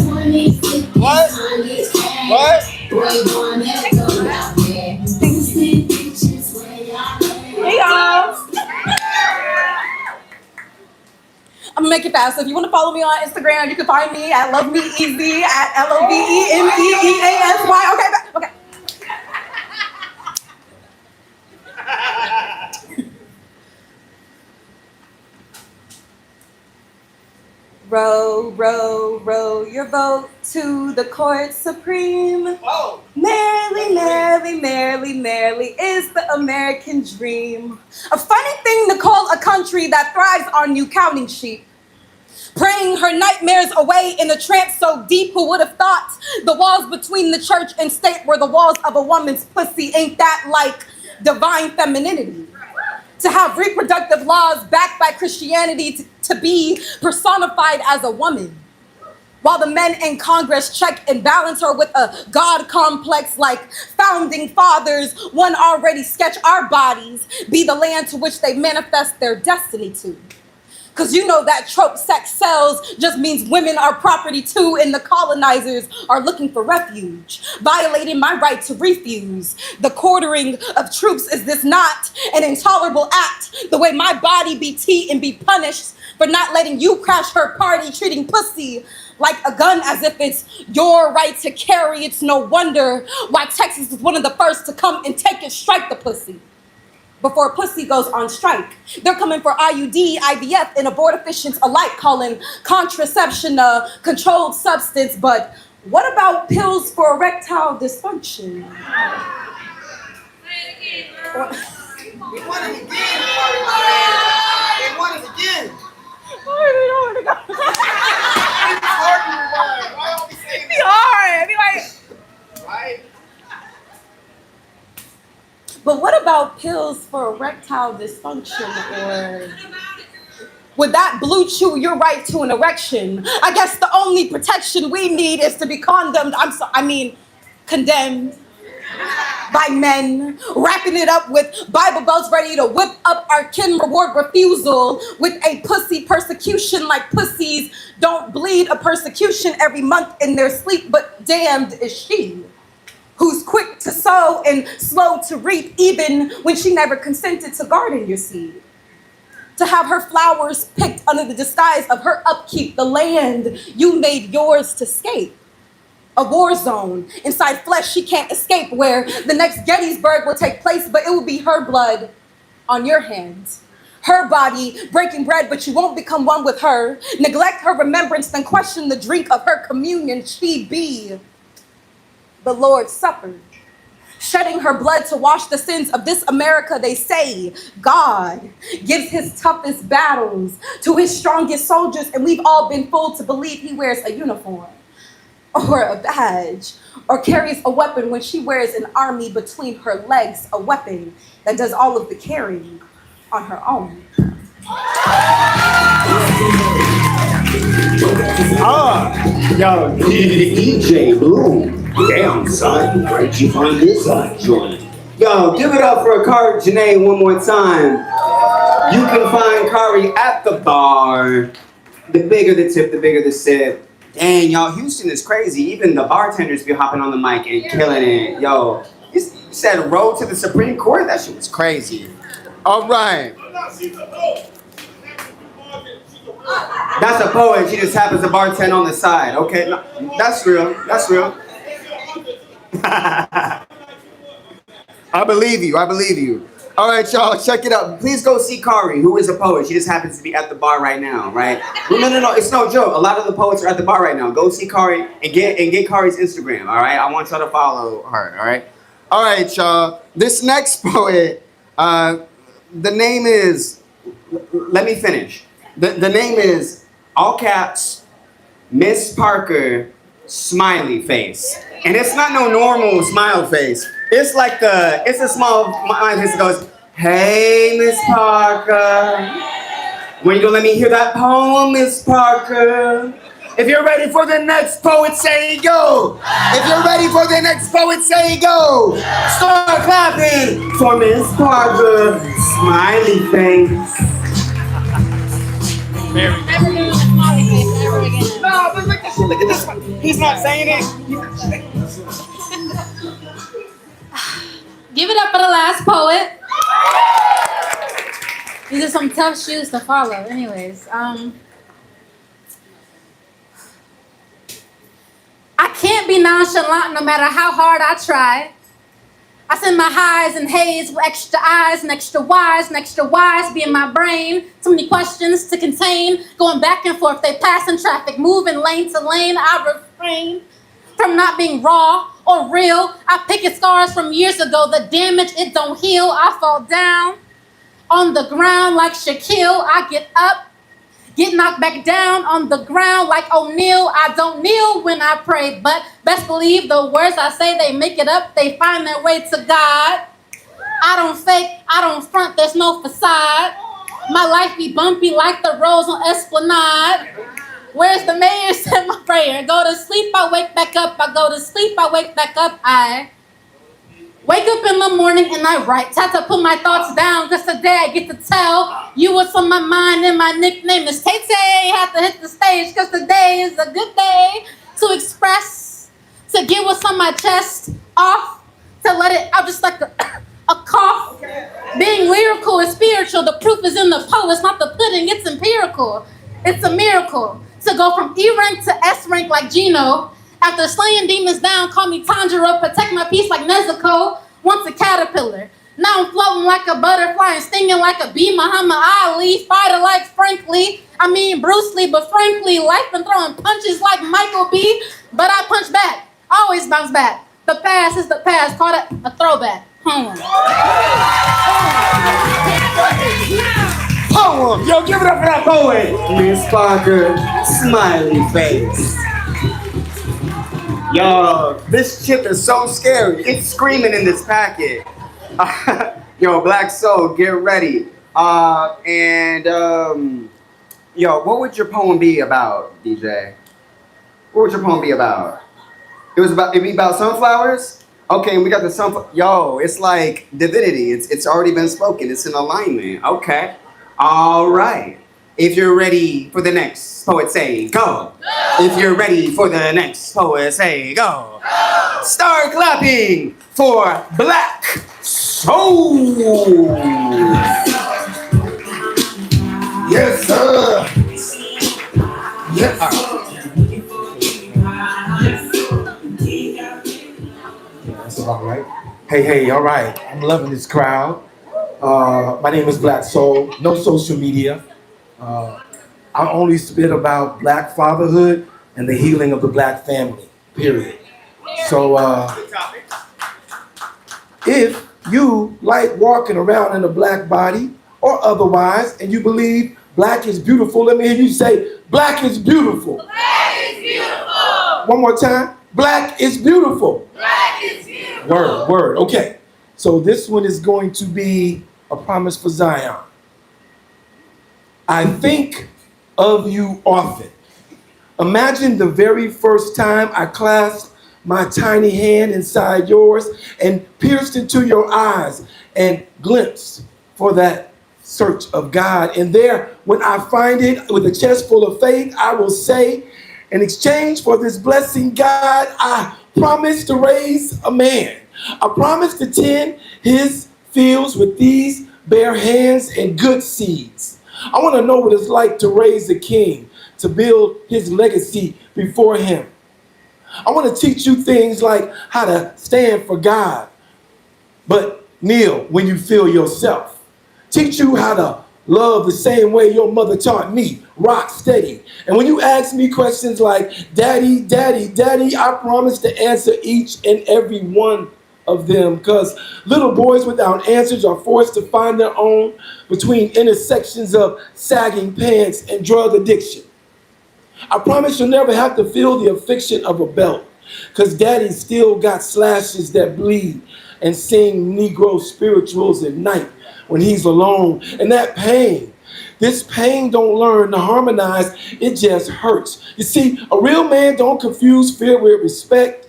Hey y'all. I'm gonna make it fast. So if you want to follow me on Instagram, you can find me at LoveMeEasy at LoveMeEasy. Okay. Row, row, row your vote to the court supreme. Oh. Merrily, merrily, merrily, merrily is the American dream. A funny thing to call a country that thrives on you counting sheep. Praying her nightmares away in a trance so deep, who would have thought the walls between the church and state were the walls of a woman's pussy? Ain't that like divine femininity? To have reproductive laws backed by Christianity to be personified as a woman. While the men in Congress check and balance her with a God complex like founding fathers, one already sketch our bodies be the land to which they manifest their destiny to. Cause you know that trope sex sells just means women are property too, and the colonizers are looking for refuge, violating my right to refuse. The quartering of troops, is this not an intolerable act? The way my body be teed and be punished for not letting you crash her party, treating pussy like a gun as if it's your right to carry. It's no wonder why Texas is one of the first to come and take and strike the pussy before pussy goes on strike. They're coming for IUD, IVF, and abortifacients alike, calling contraception a controlled substance. But What about pills for erectile dysfunction? We won it again, Corey, my man. They won it again. Be hard. Be like. Right? But what about pills for erectile dysfunction, or would that blue chew your right to an erection? I guess the only protection we need is to be condemned by men, wrapping it up with Bible belts ready to whip up our kin reward refusal with a pussy persecution like pussies don't bleed a persecution every month in their sleep, but damned is she who's quick to sow and slow to reap, even when she never consented to garden your seed. To have her flowers picked under the disguise of her upkeep, the land you made yours to scape. A war zone inside flesh she can't escape, where the next Gettysburg will take place, but it will be her blood on your hands. Her body breaking bread, but you won't become one with her. Neglect her remembrance, then question the drink of her communion. She be the Lord's Supper, shedding her blood to wash the sins of this America. They say God gives his toughest battles to his strongest soldiers, and we've all been fooled to believe he wears a uniform or a badge or carries a weapon when she wears an army between her legs, a weapon that does all of the carrying on her own. Yo, DJ Blue. Damn, son, where'd you find this joint? Yo, give it up for Kari Janae one more time. You can find Kari at the bar. The bigger the tip, the bigger the sip. Dang, y'all, Houston is crazy. Even the bartenders be hopping on the mic and killing it. Yo, you said road to the Supreme Court? That shit was crazy. All right. That's a poet. She just happens to bartend on the side. Okay, no, that's real. That's real. I believe you. I believe you. All right, y'all, check it out. Please go see Kari, who is a poet. She just happens to be at the bar right now, right? No. It's no joke. A lot of the poets are at the bar right now. Go see Kari and get Kari's Instagram. All right. I want y'all to follow her. All right. All right, y'all. This next poet, the name is. Let me finish. The name is all caps, Miss Parker, smiley face. And it's not no normal smile face. It's like it's a small smile face that goes, hey, Miss Parker. When you gonna let me hear that poem, Miss Parker? If you're ready for the next poet, say go. If you're ready for the next poet, say go. Start clapping for Miss Parker, smiley face. No, but look at this one. He's not saying it. Give it up for the last poet. These are some tough shoes to follow. Anyways, I can't be nonchalant no matter how hard I try. I send my highs and haze with extra eyes and extra Y's be in my brain. Too many questions to contain. Going back and forth, they pass in traffic, moving lane to lane. I refrain from not being raw or real. I pick at scars from years ago. The damage, it don't heal. I fall down on the ground like Shaquille. I get up, get knocked back down on the ground like O'Neal. I don't kneel when I pray, but best believe the words I say, they make it up. They find their way to God. I don't fake, I don't front, there's no facade. My life be bumpy like the roads on Esplanade. Where's the mayor? Said my prayer. Go to sleep, I wake back up. I go to sleep, I wake back up. I wake up in the morning and I write. Had to put my thoughts down, cause today I get to tell you what's on my mind, and my nickname is Tay Tay. Had to hit the stage, cause today is a good day to express, to get what's on my chest off, to let it out just like a cough. Being lyrical is spiritual. The proof is in the poets, not the pudding. It's empirical. It's a miracle to go from E rank to S rank like Gino. After slaying demons down, call me Tanjiro, protect my peace like Nezuko. Once a caterpillar, Now I'm floating like a butterfly and stinging like a bee. Muhammad Ali, fighter like Bruce Lee, but frankly, life been throwing punches like Michael B. But I punch back, always bounce back. The past is the past, call it a throwback. Poem. Poem! Yo, give it up for that poet! Miss Parker, smiley face. Yo, this chip is so scary. It's screaming in this packet. Yo, Black Soul, get ready. Yo, what would your poem be about, DJ? What would your poem be about? It'd be about sunflowers? Okay, and we got the sunflower. Yo, it's like divinity. It's already been spoken. It's in alignment. Okay. All right. If you're ready for the next poet, say go. If you're ready for the next poet, say go. Start clapping for Black Soul. Yes, sir. Yes. That's about right. Hey, all right. I'm loving this crowd. My name is Black Soul. No social media. I only spit about Black fatherhood and the healing of the Black family, period. So if you like walking around in a Black body or otherwise, and you believe Black is beautiful, let me hear you say, Black is beautiful. Black is beautiful. One more time. Black is beautiful. Black is beautiful. Word. Okay. So this one is going to be a promise for Zion. I think of you often. Imagine the very first time I clasped my tiny hand inside yours and pierced into your eyes and glimpsed for that search of God. And there, when I find it with a chest full of faith, I will say, in exchange for this blessing, God, I promise to raise a man. I promise to tend his fields with these bare hands and good seeds. I want to know what it's like to raise a king, to build his legacy before him. I want to teach you things like how to stand for God, but kneel when you feel yourself. Teach you how to love the same way your mother taught me, rock steady. And when you ask me questions like, Daddy, Daddy, Daddy, I promise to answer each and every one of them, because little boys without answers are forced to find their own between intersections of sagging pants and drug addiction. I promise you'll never have to feel the affliction of a belt, because Daddy still got slashes that bleed and sing Negro spirituals at night when he's alone. And that pain, this pain don't learn to harmonize, it just hurts. You see, a real man don't confuse fear with respect.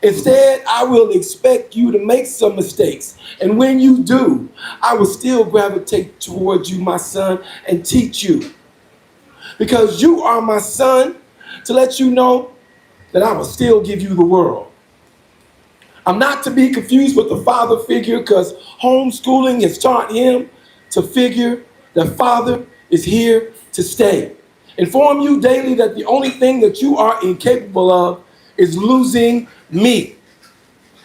Instead, I will expect you to make some mistakes. And when you do, I will still gravitate towards you, my son, and teach you. Because you are my son, to let you know that I will still give you the world. I'm not to be confused with the father figure, because homeschooling has taught him to figure that father is here to stay. Inform you daily that the only thing that you are incapable of is losing me.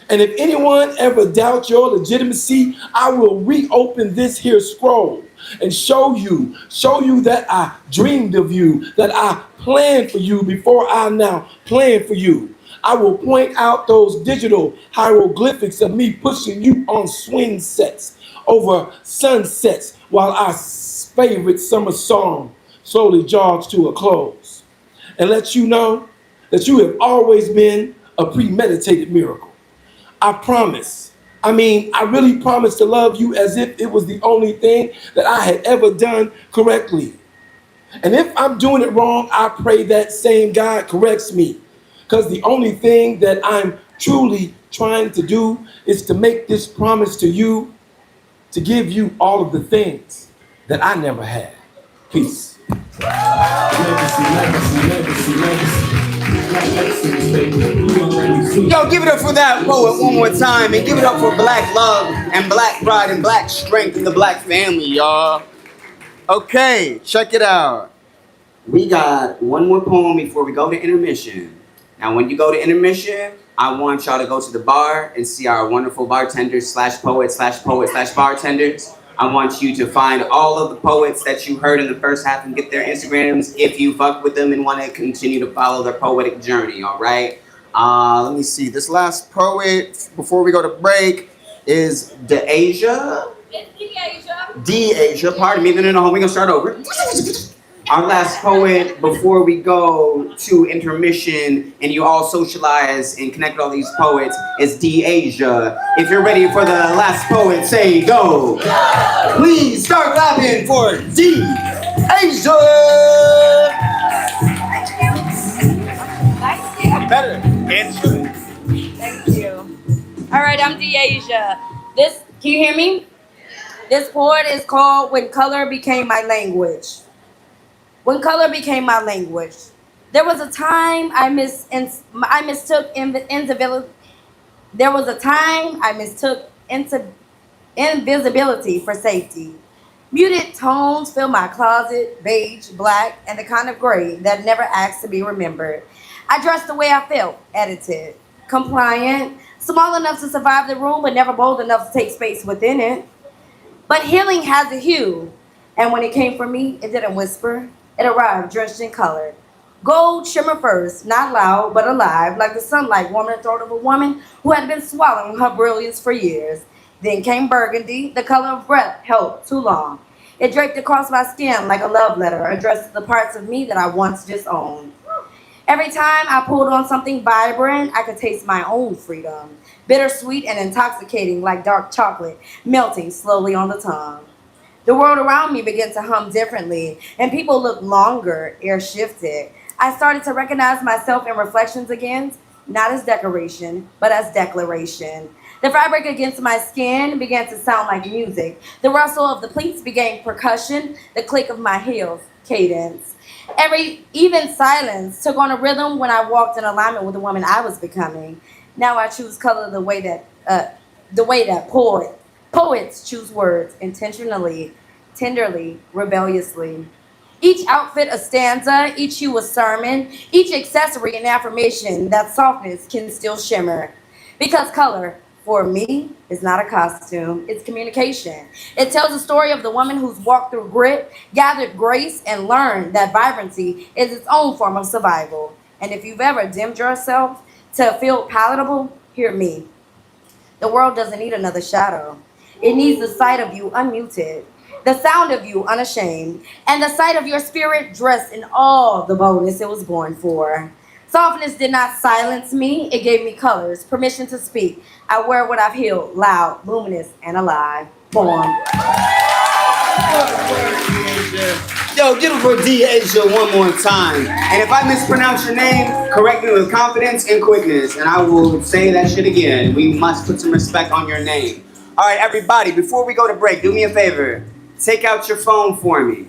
And if anyone ever doubts your legitimacy, I will reopen this here scroll and show you that I dreamed of you, that I planned for you before I now plan for you. I will point out those digital hieroglyphics of me pushing you on swing sets over sunsets while our favorite summer song slowly jogs to a close, and let you know that you have always been a premeditated miracle. I promise. I really promise to love you as if it was the only thing that I had ever done correctly. And if I'm doing it wrong, I pray that same God corrects me. Because the only thing that I'm truly trying to do is to make this promise to you, to give you all of the things that I never had. Peace. Legacy, legacy, legacy, legacy. Yo, give it up for that poet one more time, and give it up for Black love and Black pride and Black strength in the Black family, y'all. Okay, check it out. We got one more poem before we go to intermission. Now, when you go to intermission, I want y'all to go to the bar and see our wonderful bartenders slash poets slash poets slash bartenders. I want you to find all of the poets that you heard in the first half and get their Instagrams if you fuck with them and want to continue to follow their poetic journey, all right? Let me see. This last poet, before we go to break, is DeAsia. It's Deasia. DeAsia, pardon me. No, we're going to start over. Our last poet before we go to intermission and you all socialize and connect with all these poets is DeAsia. If you're ready for the last poet, say go. Please start clapping for DeAsia. Better. Answer. Thank you. All right, I'm Deasia. Can you hear me? This poem is called When Color Became My Language. When color became my language, there was a time I mistook invisibility. There was a time I mistook invisibility for safety. Muted tones fill my closet, beige, black, and the kind of gray that never asked to be remembered. I dressed the way I felt, edited, compliant, small enough to survive the room, but never bold enough to take space within it. But healing has a hue, and when it came for me, it didn't whisper. It arrived drenched in color. Gold shimmer first, not loud, but alive, like the sunlight warming the throat of a woman who had been swallowing her brilliance for years. Then came burgundy, the color of breath held too long. It draped across my skin like a love letter addressed to the parts of me that I once disowned. Every time I pulled on something vibrant, I could taste my own freedom. Bittersweet and intoxicating like dark chocolate, melting slowly on the tongue. The world around me began to hum differently, and people looked longer, air shifted. I started to recognize myself in reflections again, not as decoration, but as declaration. The fabric against my skin began to sound like music. The rustle of the pleats became percussion, the click of my heels, cadence. Even silence took on a rhythm when I walked in alignment with the woman I was becoming. Now I choose color the way that poets choose words intentionally, tenderly, rebelliously. Each outfit a stanza, each hue a sermon, each accessory an affirmation that softness can still shimmer. Because color, for me, is not a costume, it's communication. It tells the story of the woman who's walked through grit, gathered grace, and learned that vibrancy is its own form of survival. And if you've ever dimmed yourself to feel palatable, hear me. The world doesn't need another shadow. It needs the sight of you unmuted, the sound of you unashamed, and the sight of your spirit dressed in all the boldness it was born for. Softness did not silence me, it gave me colors, permission to speak. I wear what I've healed, loud, luminous, and alive. Born. Yo, give it for DeAsia one more time. And if I mispronounce your name, correct me with confidence and quickness, and I will say that shit again. We must put some respect on your name. All right, everybody, before we go to break, do me a favor. Take out your phone for me.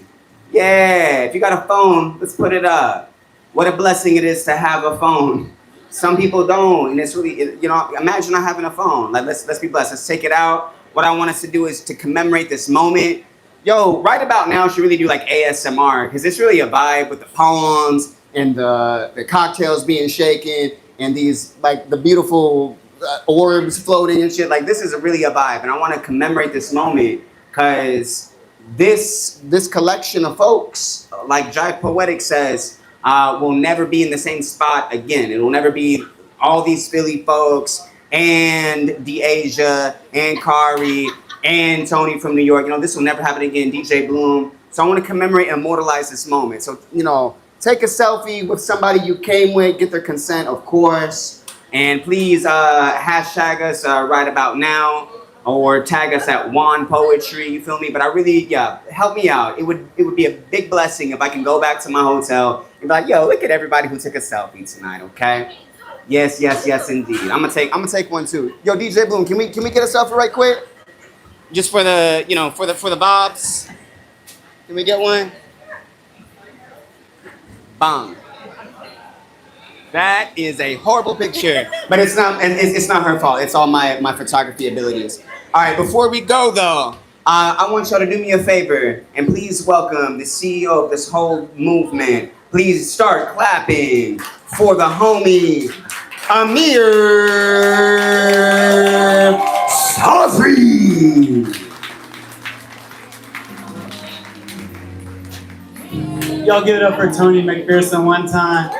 Yeah, if you got a phone, let's put it up. What a blessing it is to have a phone. Some people don't, and it's really, imagine not having a phone. Like, let's be blessed. Let's take it out. What I want us to do is to commemorate this moment. Yo, right about now, should really do like ASMR, because it's really a vibe with the poems and the cocktails being shaken and these, like, the beautiful orbs floating and shit. Like, this is really a vibe, and I want to commemorate this moment because this collection of folks, like Jive Poetic says, will never be in the same spot again. It will never be all these Philly folks and DeAsia and Kari and Tony from New York. This will never happen again. DJ Bloom. So I want to commemorate and immortalize this moment. So, take a selfie with somebody you came with, get their consent, of course. And please hashtag us right about now or tag us at wanpoetry, you feel me? But I really, help me out. It would be a big blessing if I can go back to my hotel and be like, yo, look at everybody who took a selfie tonight, okay? Yes, indeed. I'm gonna take one too. Yo, DJ Bloom, can we get a selfie right quick? Just for the, for the bobs. Can we get one? Bang. That is a horrible picture, but it's not her fault. It's all my photography abilities. All right, before we go though, I want y'all to do me a favor and please welcome the CEO of this whole movement. Please start clapping for the homie, Amir Safi. Y'all give it up for Tony McPherson one time.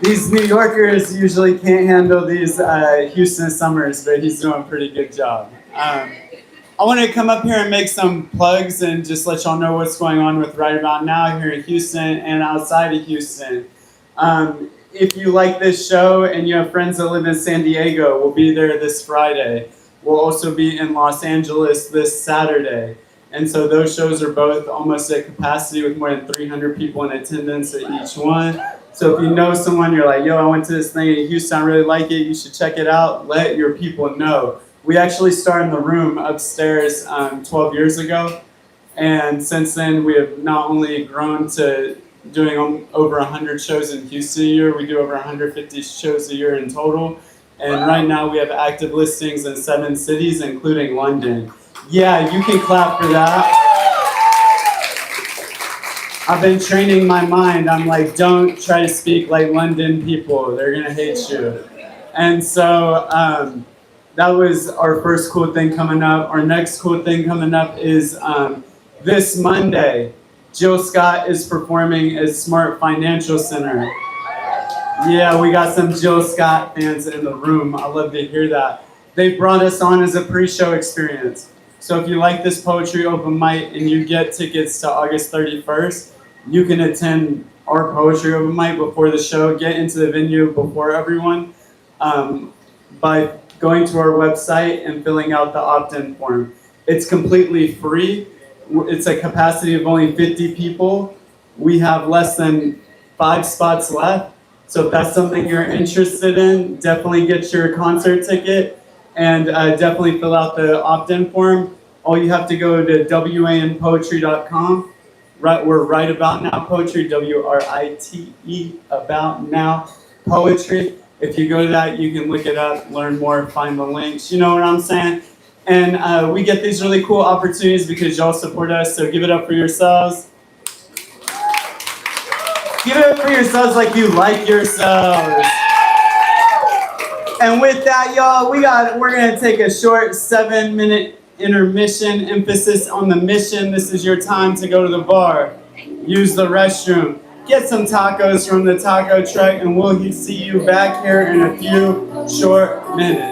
These New Yorkers usually can't handle these Houston summers, but he's doing a pretty good job. I wanted to come up here and make some plugs and just let y'all know what's going on with Right About Now here in Houston and outside of Houston. If you like this show and you have friends that live in San Diego, we'll be there this Friday. We'll also be in Los Angeles this Saturday. And so those shows are both almost at capacity with more than 300 people in attendance at each one. So if you know someone, you're like, yo, I went to this thing in Houston, I really like it, you should check it out, let your people know. We actually started the room upstairs 12 years ago. And since then, we have not only grown to doing over 100 shows in Houston a year, we do over 150 shows a year in total. And right now we have active listings in 7 cities, including London. Yeah, you can clap for that. I've been training my mind. I'm like, don't try to speak like London people. They're gonna hate you. And so that was our first cool thing coming up. Our next cool thing coming up is this Monday. Jill Scott is performing at Smart Financial Center. Yeah, we got some Jill Scott fans in the room. I love to hear that. They brought us on as a pre-show experience. So if you like this poetry open mic and you get tickets to August 31st, you can attend our poetry open mic before the show, get into the venue before everyone by going to our website and filling out the opt-in form. It's completely free. It's a capacity of only 50 people. We have less than 5 spots left. So if that's something you're interested in, definitely get your concert ticket and definitely fill out the opt-in form. All you have to go to wanpoetry.com. We're Right About Now Poetry, WRITE, About Now Poetry. If you go to that, you can look it up, learn more, find the links. You know what I'm saying? And we get these really cool opportunities because y'all support us, so give it up for yourselves. Give it up for yourselves like you like yourselves. And with that, y'all, we're gonna take a short 7-minute intermission, emphasis on the mission. This is your time to go to the bar, use the restroom, get some tacos from the taco truck, and we'll see you back here in a few short minutes.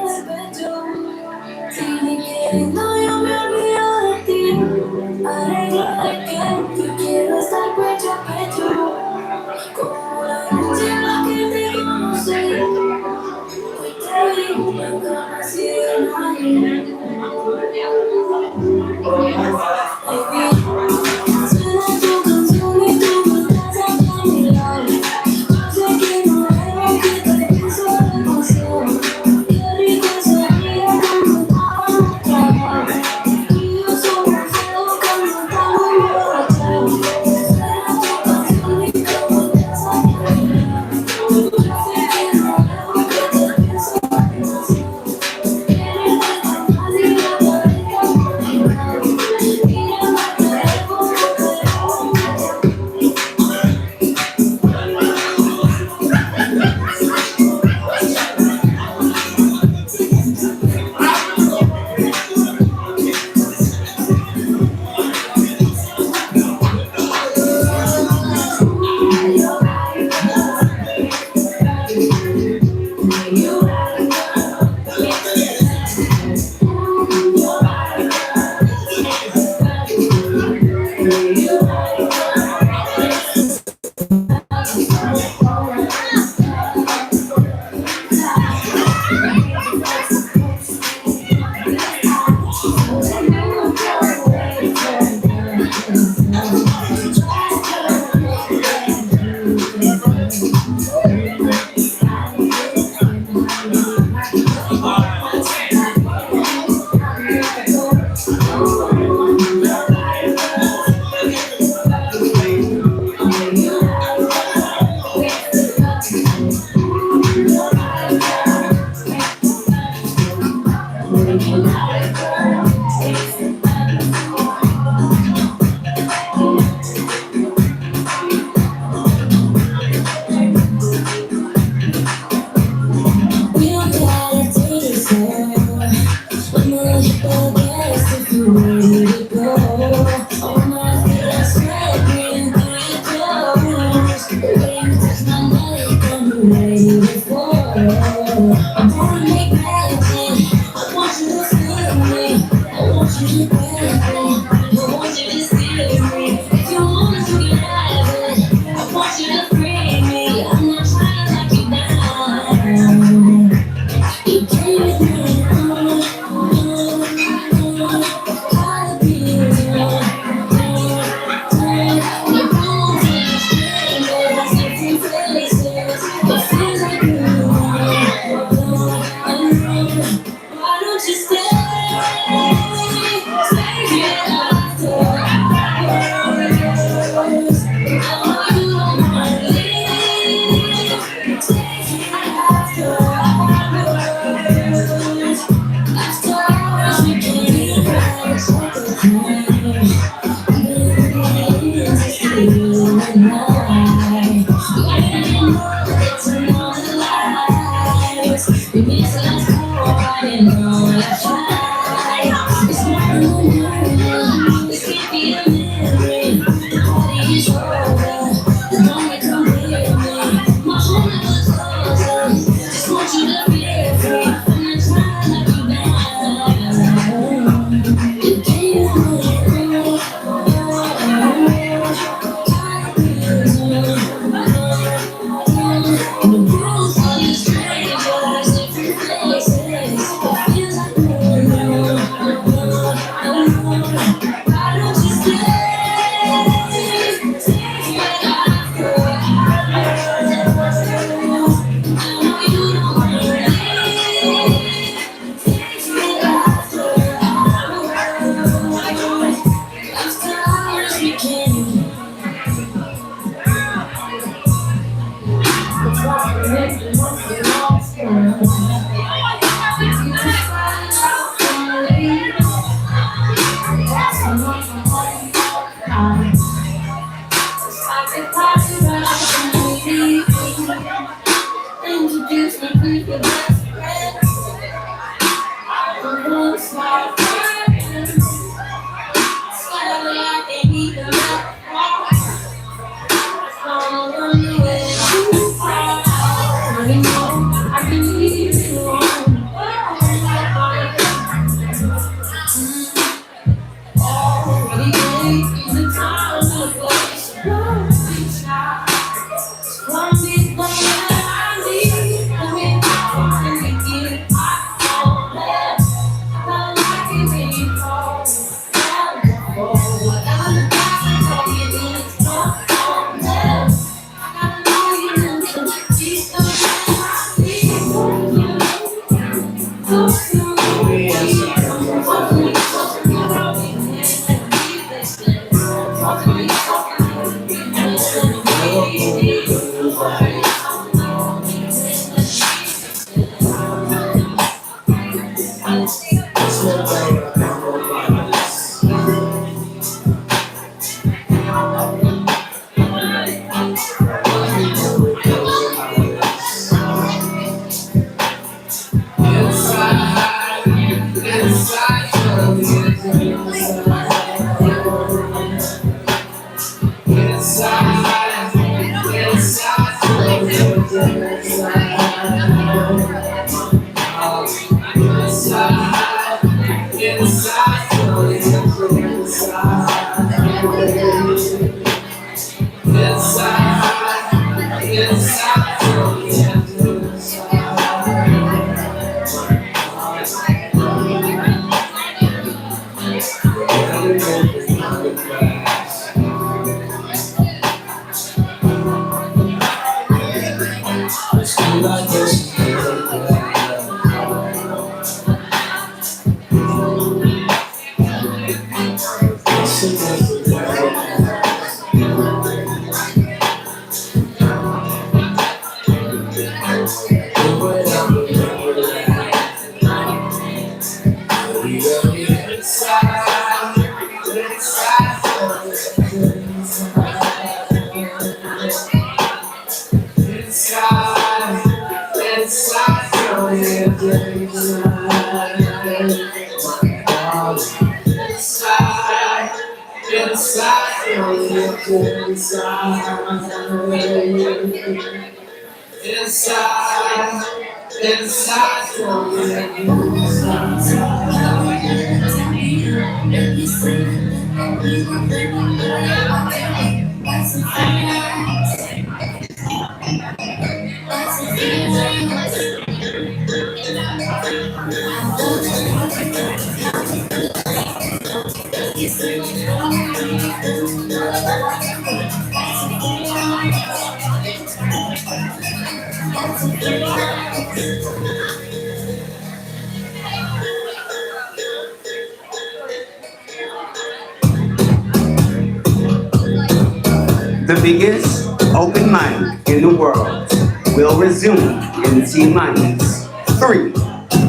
The biggest open mic in the world will resume in T-minus 3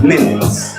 minutes.